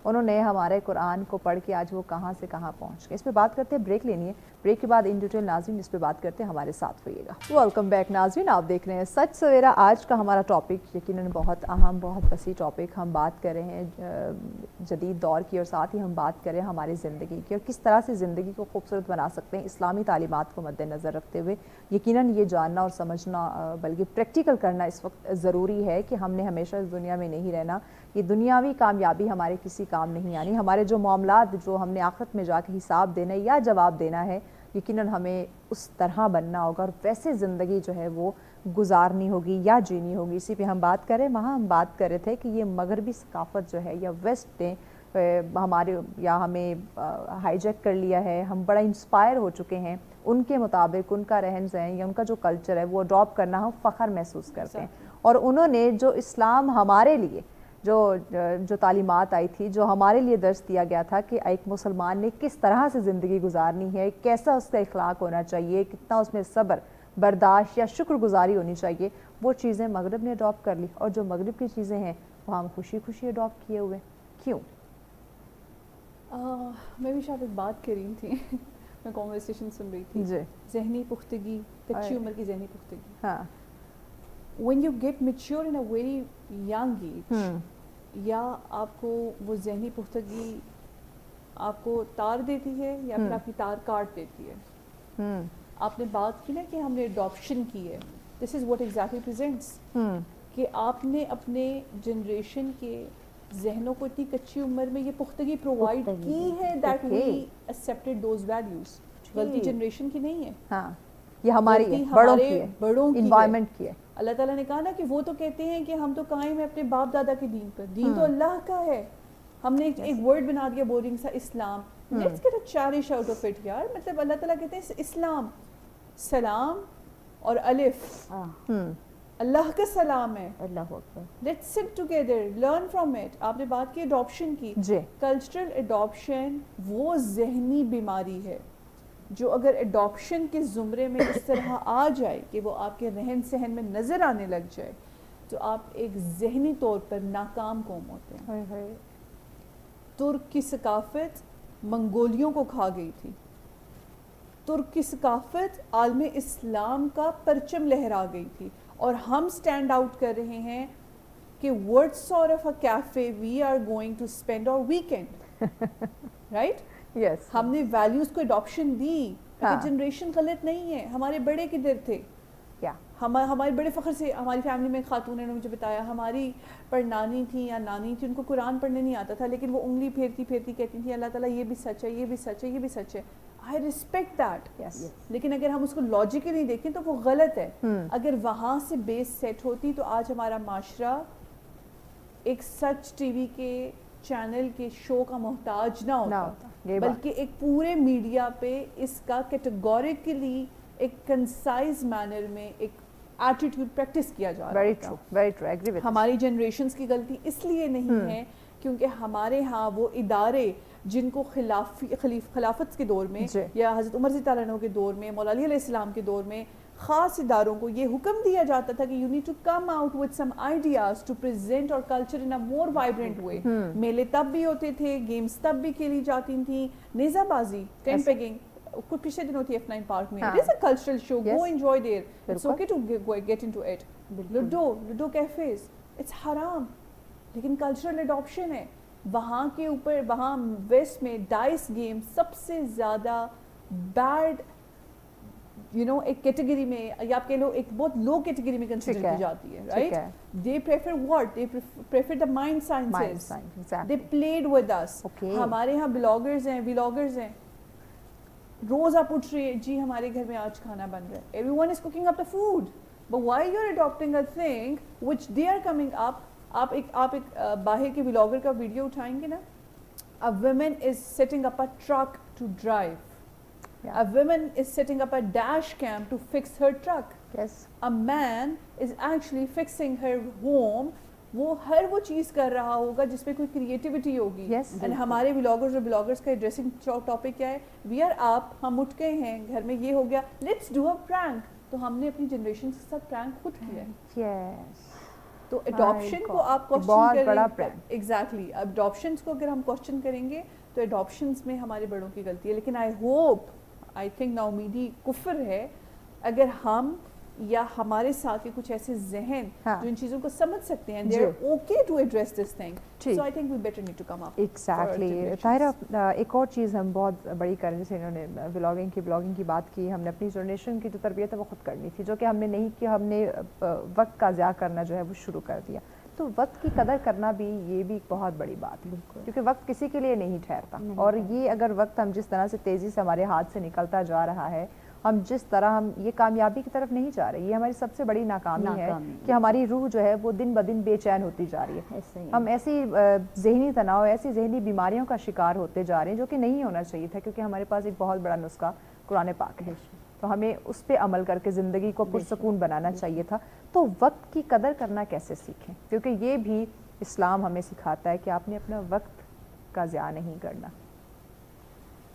Speaker 2: انہوں نے ہمارے قرآن کو پڑھ کے آج وہ کہاں سے کہاں پہنچ گئے. اس پہ بات کرتے ہیں، بریک لینی ہے. بریک کے بعد ان ڈیٹیل ناظرین اس پہ بات کرتے ہیں، ہمارے ساتھ ہوئیے گا. ویلکم بیک ناظرین، آپ دیکھ رہے ہیں سچ سویرا. آج کا ہمارا ٹاپک یقیناً بہت اہم، بہت وسیع ٹاپک. ہم بات کر رہے ہیں جدید دور کی، اور ساتھ ہی ہم بات کریں ہماری زندگی کی، اور کس طرح سے زندگی کو خوبصورت بنا سکتے ہیں اسلامی تعلیمات کو مد نظر رکھتے ہوئے. یقیناً یہ جاننا اور سمجھنا، بلکہ پریکٹیکل کرنا اس وقت ضروری ہے کہ ہم نے ہمیشہ اس دنیا میں نہیں رہنا. یہ دنیاوی کامیابی ہمارے کسی کام نہیں آنی. ہمارے جو معاملات، جو ہم نے آخرت میں جا کے حساب دینا ہے یا جواب دینا ہے، یقیناً ہمیں اس طرح بننا ہوگا، اور ویسے زندگی جو ہے وہ گزارنی ہوگی یا جینی ہوگی. اسی پہ ہم بات کریں. وہاں ہم بات کر رہے تھے کہ یہ مغربی ثقافت جو ہے، یا ویسٹ نے ہمارے یا ہمیں ہائی جیک کر لیا ہے. ہم بڑا انسپائر ہو چکے ہیں ان کے مطابق. ان کا رہن سہن یا ان کا جو کلچر ہے وہ اڈاپٹ کرنا ہم فخر محسوس کرتے ہیں. اور انہوں نے جو اسلام ہمارے لیے جو تعلیمات آئی تھی، جو ہمارے لیے درس دیا گیا تھا کہ ایک مسلمان نے کس طرح سے زندگی گزارنی ہے، کیسا اس کا اخلاق ہونا چاہیے، کتنا اس میں صبر، برداشت یا شکر گزاری ہونی چاہیے، وہ چیزیں مغرب نے اڈاپٹ کر لی. اور جو مغرب کی چیزیں ہیں وہ ہم خوشی خوشی اڈاپٹ کیے ہوئے. کیوں؟
Speaker 3: میں بھی شاید ایک بات کر رہی تھی میں کانورسیشن سن رہی تھی. ذہنی پختگی، کچی عمر کی ذہنی پختگی.
Speaker 2: ہاں،
Speaker 3: when you get mature in a very young age, یا آپ کو وہ ذہنی پختگی آپ کو تار دیتی ہے یا پھر آپ کی تار کاٹ دیتی ہے. آپ نے بات کی نا کہ ہم نے اڈاپشن کی ہے. دس از واٹ ایگزیکٹلی پریزنٹس کہ آپ نے اپنے جنریشن کے ذہنوں کو اتنی کچی عمر میں یہ پختگی پرووائڈ کی ہے that we accepted those values. غلطی جنریشن کی نہیں ہے،
Speaker 2: ہاں یہ ہماری ہے، بڑوں کی ہے،
Speaker 3: بڑوں کی
Speaker 2: انوائرمنٹ کی ہے.
Speaker 3: اللہ تعالیٰ نے کہا نا کہ وہ تو کہتے ہیں کہ ہم تو قائم ہیں اپنے باپ دادا کے دین پر. دین تو اللہ کا ہے. ہم نے ایک ورڈ بنا دیا بورنگ سا، اسلام. Let's get a cherish out of it یار. مطلب اللہ تعالیٰ کہتے ہیں اسلام، سلام اور الف، اللہ کا سلام ہے.
Speaker 1: اللہ اکبر.
Speaker 3: Let's sit together, learn from it. آپ نے بات کی اڈاپشن کی. کلچرل اڈاپشن وہ ذہنی بیماری ہے جو اگر اڈاپشن کے زمرے میں اس طرح آ جائے کہ وہ آپ کے رہن سہن میں نظر آنے لگ جائے تو آپ ایک ذہنی طور پر ناکام قوم ہوتے ہیں. ترک کی ثقافت منگولیوں کو کھا گئی تھی. ترک کی ثقافت عالم اسلام کا پرچم لہرا گئی تھی. اور ہم سٹینڈ آؤٹ کر رہے ہیں کہ what sort of a cafe we are going to spend our weekend, right?
Speaker 2: Yes.
Speaker 3: ہم نے ویلیوز کو اڈاپشن دی. جنریشن غلط نہیں ہے. ہمارے بڑے کدھر تھے؟ ہمارے بڑے فخر سے ہماری فیملی میں خاتون نے مجھے بتایا ہماری پڑنانی تھی یا نانی تھی، ان کو قرآن پڑھنے نہیں آتا تھا لیکن وہ انگلی پھیرتی پھیرتی کہتی تھی اللہ تعالیٰ یہ بھی سچ ہے، یہ بھی سچ ہے، یہ بھی سچ ہے. I respect that. لیکن اگر ہم اس کو لاجیکلی دیکھیں تو وہ غلط ہے. اگر وہاں سے بیس سیٹ ہوتی تو آج ہمارا معاشرہ ایک سچ ٹی وی کے چینل کے شو کا محتاج نہ ہوتا
Speaker 2: یہ بات
Speaker 3: بلکہ ایک پورے میڈیا پہ اس کا کیٹیگوریکلی ایک کنسائز مینر میں ایک ایٹیٹیوڈ پریکٹس کیا جا رہا ہے.
Speaker 2: ویری ٹرو ایگری وتھ
Speaker 3: ہماری جنریشنز کی غلطی اس لیے نہیں ہے کیونکہ ہمارے ہاں وہ ادارے جن کو خلافت کے دور میں یا حضرت عمر رضی اللہ عنہ کے دور میں مولا علی علیہ السلام کے دور میں خاص اداروں کو یہ حکم دیا جاتا تھا کہ you need to come out with some ideas to present our culture in a more vibrant way. میلے تب بھی ہوتے تھے, گیمز تب بھی کھیلی جاتی تھیں, نیزہ بازی, ٹین پیگنگ کچھ پچھلے دنوں تھی F9 پارک میں. It is a cultural show. Go enjoy there. It's okay to get into it. Ludo cafes. It's haram. لیکن کلچرل اڈاپشن ہے وہاں کے اوپر. وہاں ویسٹ میں ڈائس گیم سب سے زیادہ بیڈ ایک کیٹیگری میں یا آپ کہہ لو ایک بہت لو کیٹیگری میں کنسیڈر کی جاتی ہے. Right, they prefer what, they prefer the mind sciences. They pleaded with us. ہمارے یہاں بلاگرز ہیں, ولاگرز ہیں, روز آپ اٹھ رہی ہے جی ہمارے گھر میں آج کھانا بن رہا ہے. Everyone is cooking up the food, but why you are adapting a thing which they are coming up. آپ ایک باہر کے ولاگر کا ویڈیو اٹھائیں گے نا, a woman is setting up a truck to drive. A woman is setting up a dash cam to fix her truck.
Speaker 2: Yes.
Speaker 3: A man is actually fixing her home. وہ ہر وہ چیز کر رہا ہوگا جس پہ کوئی کریٹیوٹی ہوگی. اینڈ ہمارے ولاگرز اور بلاگرز کا ڈریسنگ ٹاپک کیا ہے, وی آر اپ, ہم اٹھ گئے ہیں, گھر میں یہ ہو گیا, لیٹس ڈو اے پرینک. تو ہم نے اپنی جنریشن کے ساتھ پرینک خود کیا ہے. تو اڈاپشن کو آپ کوشچن کریں. ایگزیکٹلی, اڈاپشنس کو اگر ہم کوشچن کریں گے تو اڈاپشنس میں ہمارے بڑوں کی غلطی ہے. لیکن آئی تھنک نا امیدی کفر ہے اگر ہم یا ہمارے ساتھ کے کچھ ایسے ذہن جو ان چیزوں کو سمجھ سکتے ہیں, they are okay to address this thing. So I think we better need to come up.
Speaker 2: Exactly. Tahira ایک اور چیز ہم بہت بڑی کریں, جیسے انہوں نے بلاگنگ کی بات کی, ہم نے اپنی جنریشن کی جو تربیت ہے وہ خود کرنی تھی, جو کہ ہم نے نہیں کی. ہم نے وقت کا ضیاع کرنا جو ہے وہ شروع کر دیا. تو وقت کی قدر کرنا بھی یہ بھی ایک بہت بڑی بات ہے, کیونکہ وقت کسی کے لیے نہیں ٹھہرتا. اور یہ اگر وقت ہم جس طرح سے تیزی سے ہمارے ہاتھ سے نکلتا جا رہا ہے, ہم جس طرح ہم یہ کامیابی کی طرف نہیں جا رہے, یہ ہماری سب سے بڑی ناکامی ہے کہ ہماری روح جو ہے وہ دن بدن بے چین ہوتی جا رہی ہے. ہم ایسی ذہنی تناؤ, ایسی ذہنی بیماریوں کا شکار ہوتے جا رہے ہیں جو کہ نہیں ہونا چاہیے تھا, کیونکہ ہمارے پاس ایک بہت بڑا نسخہ قرآن پاک ہے. تو ہمیں اس پہ عمل کر کے زندگی کو پرسکون بنانا چاہیے تھا. تو وقت کی قدر کرنا کیسے سیکھیں, کیونکہ یہ بھی اسلام ہمیں سکھاتا ہے کہ آپ نے اپنا وقت کا ضیاع نہیں کرنا.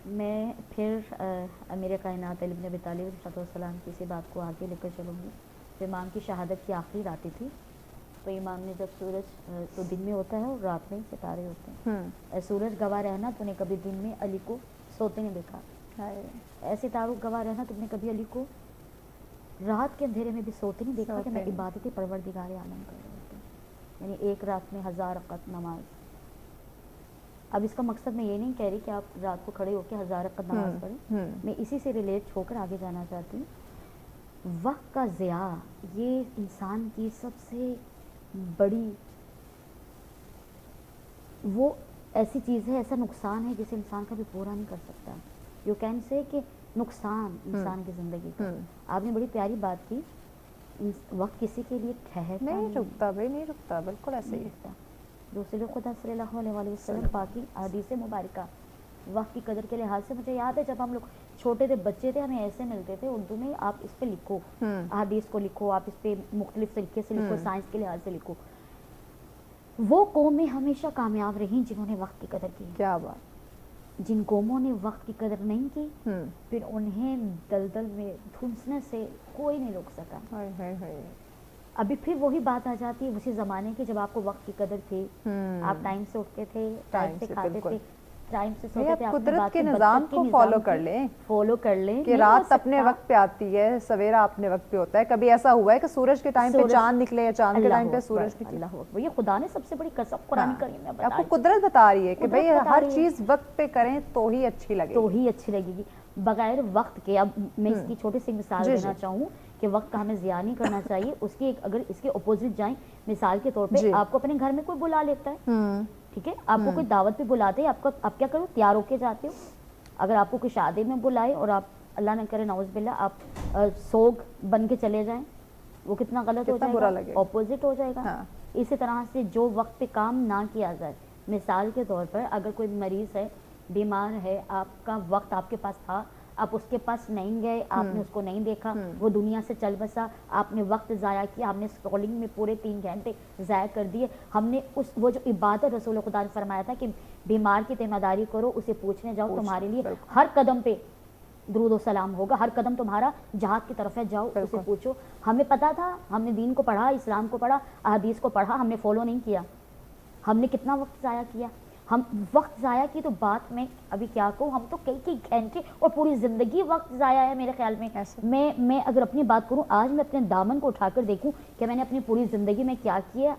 Speaker 1: میں پھر امیر کائنات علی بن ابی طالب علیہ السلام کی اسی بات کو آگے لے کر چلوں گی. تو امام کی شہادت کی آخری راتیں تھی, تو امام نے جب سورج تو دن میں ہوتا ہے اور رات میں ستارے ہوتے ہیں, سورج گواہ رہنا تو نے کبھی دن میں علی کو سوتے نہیں دیکھا, ایسے ستاروں گواہ رہنا تم نے کبھی علی کو رات کے اندھیرے میں بھی سوتے نہیں دیکھا کہ میں عبادت پروردگار عالم کر رہا ہوتا. یعنی ایک رات میں 1000 رکعت نماز. اب اس کا مقصد میں یہ نہیں کہہ رہی کہ آپ رات کو کھڑے ہو کے 1000 رکعت نماز پڑھیں, میں اسی سے ریلیٹ ہو کر آگے جانا چاہتی ہوں. وقت کا ضیاع یہ انسان کی سب سے بڑی وہ ایسی چیز ہے, ایسا نقصان ہے جسے انسان کبھی پورا نہیں کر سکتا. یو کین سے کہ نقصان انسان کی زندگی کا. آپ نے بڑی پیاری بات کی, وقت کسی کے لیے ٹھہرتا
Speaker 2: نہیں رکتا بھائی, نہیں رکتا, بالکل ایسے ہی
Speaker 1: رکتا. رسول خدا صلی اللہ علیہ وسلم پاکی حدیث مبارکہ وقت کی قدر کے لحاظ سے, مجھے یاد ہے جب ہم لوگ چھوٹے تھے, بچے تھے, ہمیں ایسے ملتے تھے اردو میں, آپ اس پہ لکھو, حدیث کو لکھو, آپ اس پہ مختلف طریقے سے لکھو, سائنس کے لحاظ سے لکھو. وہ قومیں ہمیشہ کامیاب رہیں جنہوں نے وقت کی قدر کی.
Speaker 2: کیا بات.
Speaker 1: جن قوموں نے وقت کی قدر نہیں کی, پھر انہیں دلدل میں دھنسنے سے کوئی نہیں روک سکا. ابھی پھر وہی بات آ جاتی ہے اسی زمانے کی جب آپ کو وقت کی قدر تھی, آپ ٹائم سے اٹھتے تھے, ٹائم سے کھاتے تھے, ٹائم سے سوتے تھے.
Speaker 2: قدرت کے نظام کو فالو کر لیں کہ رات اپنے وقت پہ آتی ہے, سویرا اپنے وقت پہ ہوتا ہے. کبھی ایسا ہوا ہے کہ سورج کے ٹائم پہ چاند نکلے یا چاند کے ٹائم پہ سورج نکلے؟
Speaker 1: اللہ اکبر, یہ خدا نے سب سے بڑی قسم قرآن کریم میں بتائی.
Speaker 2: آپ کو قدرت بتا رہی ہے کہ بھئی ہر چیز وقت پہ کریں تو ہی اچھی
Speaker 1: لگے گی, بغیر وقت کے. اب میں اس کی چھوٹی سی مثال دینا چاہوں کہ وقت کا ہمیں ضیاع نہیں کرنا چاہیے. اس کی اگر اس کے اپوزٹ جائیں, مثال کے طور پہ آپ کو اپنے گھر میں کوئی بلا لیتا ہے, ٹھیک ہے, آپ کو کوئی دعوت پہ بلاتے ہیں, آپ کیا کرو, تیار ہو کے جاتے ہو. اگر آپ کو کوئی شادی میں بلائے اور آپ اللہ نہ کرے نعوذ باللہ آپ سوگ بن کے چلے جائیں, وہ کتنا غلط ہو جائے گا, اپوزٹ ہو جائے گا. اسی طرح سے جو وقت پہ کام نہ کیا جائے, مثال کے طور پر اگر کوئی مریض ہے، بیمار ہے، آپ کا وقت آپ کے پاس تھا، آپ اس کے پاس نہیں گئے، آپ نے اس کو نہیں دیکھا، وہ دنیا سے چل بسا، آپ نے وقت ضائع کیا، ہم نے اسکرولنگ میں پورے 3 گھنٹے ضائع کر دیے، ہم نے وہ جو عبادت رسول خدا نے فرمایا تھا کہ بیمار کی تیمارداری کرو، اسے پوچھنے جاؤ، تمہارے لیے ہر قدم پہ درود و سلام ہوگا، ہر قدم تمہارا جہاد کی طرف ہے، جاؤ اسے پوچھو. ہمیں پتا تھا، ہم نے دین کو پڑھا، اسلام کو پڑھا، احادیث کو پڑھا، ہم نے فالو نہیں کیا. ہم نے کتنا وقت ضائع کیا. ہم وقت ضائع کی تو بات میں ابھی کیا کہوں، ہم تو کئی گھنٹے اور پوری زندگی وقت ضائع ہے میرے خیال میں. میں اگر اپنی بات کروں، آج میں اپنے دامن کو اٹھا کر دیکھوں کہ میں نے اپنی پوری زندگی میں کیا کیا،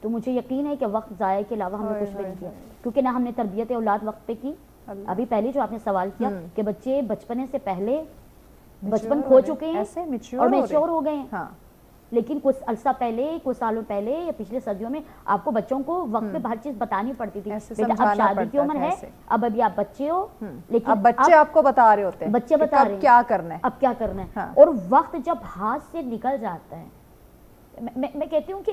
Speaker 1: تو مجھے یقین ہے کہ وقت ضائع کے علاوہ ہم نے کچھ بھی نہیں کیا، کیونکہ نہ ہم نے تربیت اولاد وقت پہ کی. ابھی پہلے جو آپ نے سوال کیا کہ بچے بچپنے سے پہلے بچپن کھو چکے ہیں اور میچور ہو گئے ہیں، لیکن کچھ عرصہ پہلے، کچھ سالوں پہلے یا پچھلے صدیوں میں آپ کو بچوں کو وقت پہ ہر چیز بتانی پڑتی تھی. بیٹا اب شادی کی عمر ہے، اب ابھی آپ بچے ہو، لیکن
Speaker 2: اب بچے آپ کو بتا رہے ہوتے ہیں،
Speaker 1: بچے بتا رہے ہیں
Speaker 2: کیا کرنا ہے،
Speaker 1: اب کیا کرنا ہے. اور وقت جب ہاتھ سے نکل جاتا ہے، میں کہتی ہوں کہ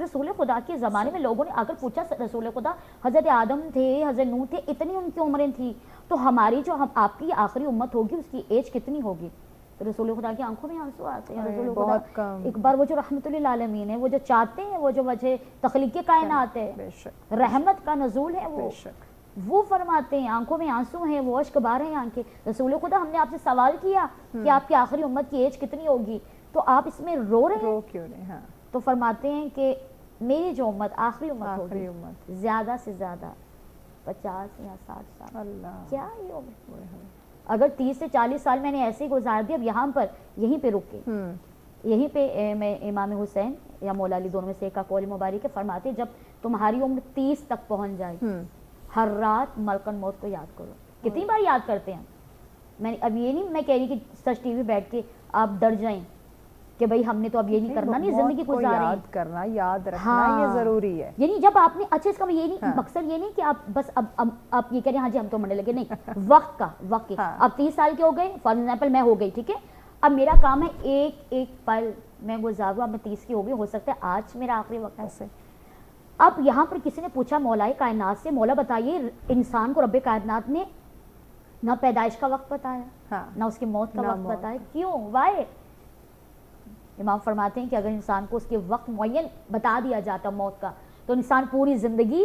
Speaker 1: رسول خدا کے زمانے میں لوگوں نے آ کر پوچھا، رسول خدا حضرت آدم تھے، حضرت نوح تھے، اتنی ان کی عمریں تھیں، تو ہماری جو آپ کی آخری امت ہوگی اس کی ایج کتنی ہوگی؟ رسول خدا کی آنکھوں میں آنسو آتے ہیں. رسول خدا ایک بار وہ جو رحمت للعالمین ہے، وہ جو چاہتے ہیں، وہ جو وجہ تخلیق کائنات ہے، رحمت کا نزول ہے، وہ فرماتے ہیں آنکھوں میں آنسو ہیں، وہ اشک بار ہیں آنکھیں. رسول خدا ہم نے آپ سے سوال کیا کہ آپ کی آخری امت کی ایج کتنی ہوگی، تو آپ اس میں رو رہے ہیں. تو فرماتے ہیں کہ میری جو امت آخری امت ہوگی زیادہ سے زیادہ 50 یا 60 سال. کیا ہی ہوگا اگر 30 سے 40 سال میں نے ایسے ہی گزار دیا. اب یہاں پر یہیں پہ رک کے یہیں پہ میں امام حسین یا مولا علی دونوں میں سے ایک کا قول مبارک ہے، فرماتے جب تمہاری عمر 30 تک پہنچ جائے، ہر رات ملکن موت کو یاد کرو. کتنی بار یاد کرتے ہیں؟ میں اب یہ نہیں میں کہہ رہی کہ سچ ٹی وی بیٹھ کے آپ ڈر جائیں کہ بھئی ہم نے تو اب یہ نہیں کرنا، نہیں زندگی گزار رہے ہیں.
Speaker 2: یاد کرنا، یاد رکھنا یہ ضروری ہے.
Speaker 1: یعنی جب آپ نے اچھا اس کا یہ نہیں مقصد یہ نہیں کہ آپ بس اب آپ یہ کہہ رہے ہیں ہاں جی ہم تو مرنے لگے، نہیں، وقت کے اب 30 سال کے ہو گئے، فار ایگزامپل میں ہو گئی، ٹھیک ہے، اب میرا کام ہے ایک پل میں گزاروں. اب میں 30 کی ہو گئی، ہو سکتا ہے آج میرا آخری وقت ایسے. اب یہاں پر کسی نے پوچھا مولا کائنات سے، مولا بتائیے انسان کو رب کائنات نے نہ پیدائش کا وقت بتایا نہ اس کی موت کا وقت بتایا، کیوں؟ وائی؟ امام فرماتے ہیں کہ اگر انسان کو اس کے وقت معین بتا دیا جاتا موت کا، تو انسان پوری زندگی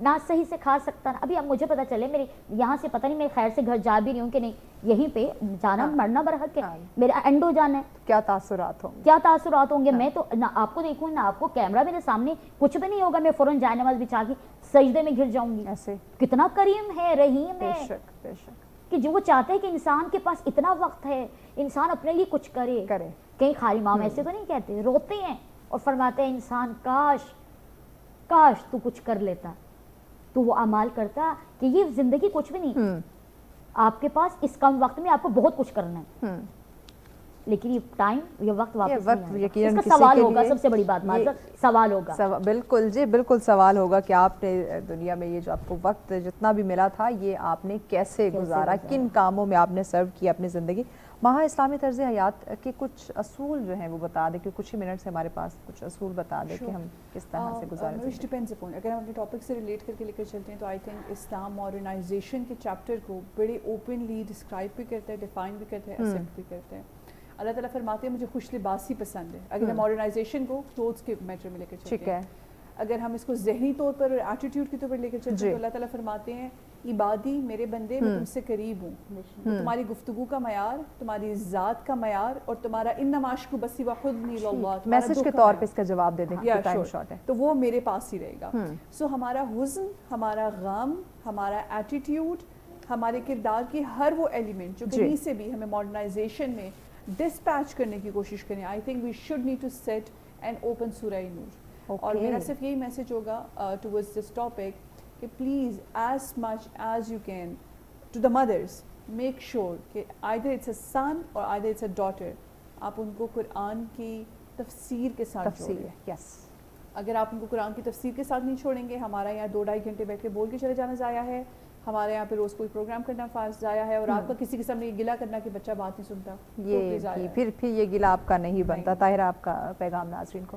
Speaker 1: نہ صحیح سے کھا سکتا. ابھی اب مجھے پتا چلے میری یہاں سے پتہ نہیں میں خیر سے گھر جا بھی رہی ہوں کہ نہیں، یہیں پہ جانا مرنا برحق ہے، میرا اینڈ ہو جانا ہے،
Speaker 2: کیا تاثرات ہوں گے.
Speaker 1: میں تو نہ آپ کو دیکھوں نہ آپ کو، کیمرہ میرے سامنے، کچھ بھی نہیں ہوگا، میں فوراً جائے نماز بچھا کے سجدے میں گر جاؤں گی. ایسے کتنا کریم ہے، رحیم ہے کہ جو وہ چاہتے ہیں کہ انسان کے پاس اتنا وقت ہے، انسان اپنے لیے کچھ کرے. کہیں خالی امام ایسے تو نہیں کہتے، روتے ہیں اور فرماتے ہیں انسان کاش تو کچھ کر لیتا، تو وہ اعمال کرتا کہ یہ زندگی کچھ بھی نہیں، آپ کے پاس اس کم وقت میں آپ کو بہت کچھ کرنا ہے، لیکن یہ ٹائم، یہ وقت واپس نہیں آئے گا. اس کا سوال ہوگا، سب سے بڑی بات سوال ہوگا.
Speaker 2: بالکل جی، بالکل سوال ہوگا کہ آپ نے دنیا میں یہ جو آپ کو وقت جتنا بھی ملا تھا، یہ آپ نے کیسے گزارا، کن کاموں میں آپ نے سرو کیا اپنی زندگی. ماہا اسلامی طرز حیات کے کچھ اصول جو ہیں وہ بتا دیں، کہ کچھ ہی منٹ سے ہمارے پاس کچھ اصول بتا دیں کہ ہم کس طرح سے گزاریں.
Speaker 3: اگر ہم اپنے ٹاپک سے ریلیٹ کر کے لے کر چلتے ہیں تو آئی تھنک اسلام ماڈرنائزیشن کے چیپٹر کو بڑے اوپنلی ڈسکرائب بھی کرتا ہے، ڈیفائن بھی کرتا ہے، ایکسیپٹ بھی کرتا ہے. اللہ تعالیٰ فرماتے ہیں مجھے خوش لباسی پسند ہے. اگر ہم ماڈرنائزیشن کو کلوتھس کے میٹر میں لے کر چلتے ہیں، اگر ہم اس کو ذہنی طور پر اور ایٹیٹیوڈ کے طور پر لے کر چلتے ہیں تو اللہ تعالیٰ فرماتے ہیں عبادی میرے بندے میں تم سے قریب ہوں، تمہاری گفتگو کا معیار، تمہاری ذات کا معیار اور تمہارا انما اشکو بثی وحزنی الی اللہ،
Speaker 2: میسج کے طور پہ اس کا جواب دے دیں، ٹائم شارٹ ہے
Speaker 3: تو وہ میرے پاس ہی رہے گا. سو ہمارا حزن، ہمارا غم، ہمارا ایٹیٹیوڈ، ہمارے کردار کی ہر وہ ایلیمنٹ جو کہیں سے بھی ہمیں ماڈرنائزیشن میں ڈسپیچ کرنے کی کوشش کریں، I think we should need to sit and open Surah Noor. اور میرا صرف یہی میسج ہوگا ٹورڈز دس ٹاپک کہ please as much as you can to the mothers make sure کہ either it's a son or either it's a daughter, آپ ان کو قرآن کی تفسیر کے ساتھ چھوڑیں. اگر آپ ان کو قرآن کی تفسیر کے ساتھ نہیں چھوڑیں گے، ہمارا یہاں 2-2.5 گھنٹے بیٹھ کے بول کے چلے جانا ضائع ہے، ہمارے یہاں پہ روز کوئی پروگرام کرنا فارض ضائع ہے، اور آپ کا کسی قسم نے یہ گلہ کرنا کہ بچہ بات نہیں سنتا،
Speaker 2: یہ پھر یہ گلہ آپ کا نہیں بنتا. طاہرہ آپ کا پیغام ناظرین کو.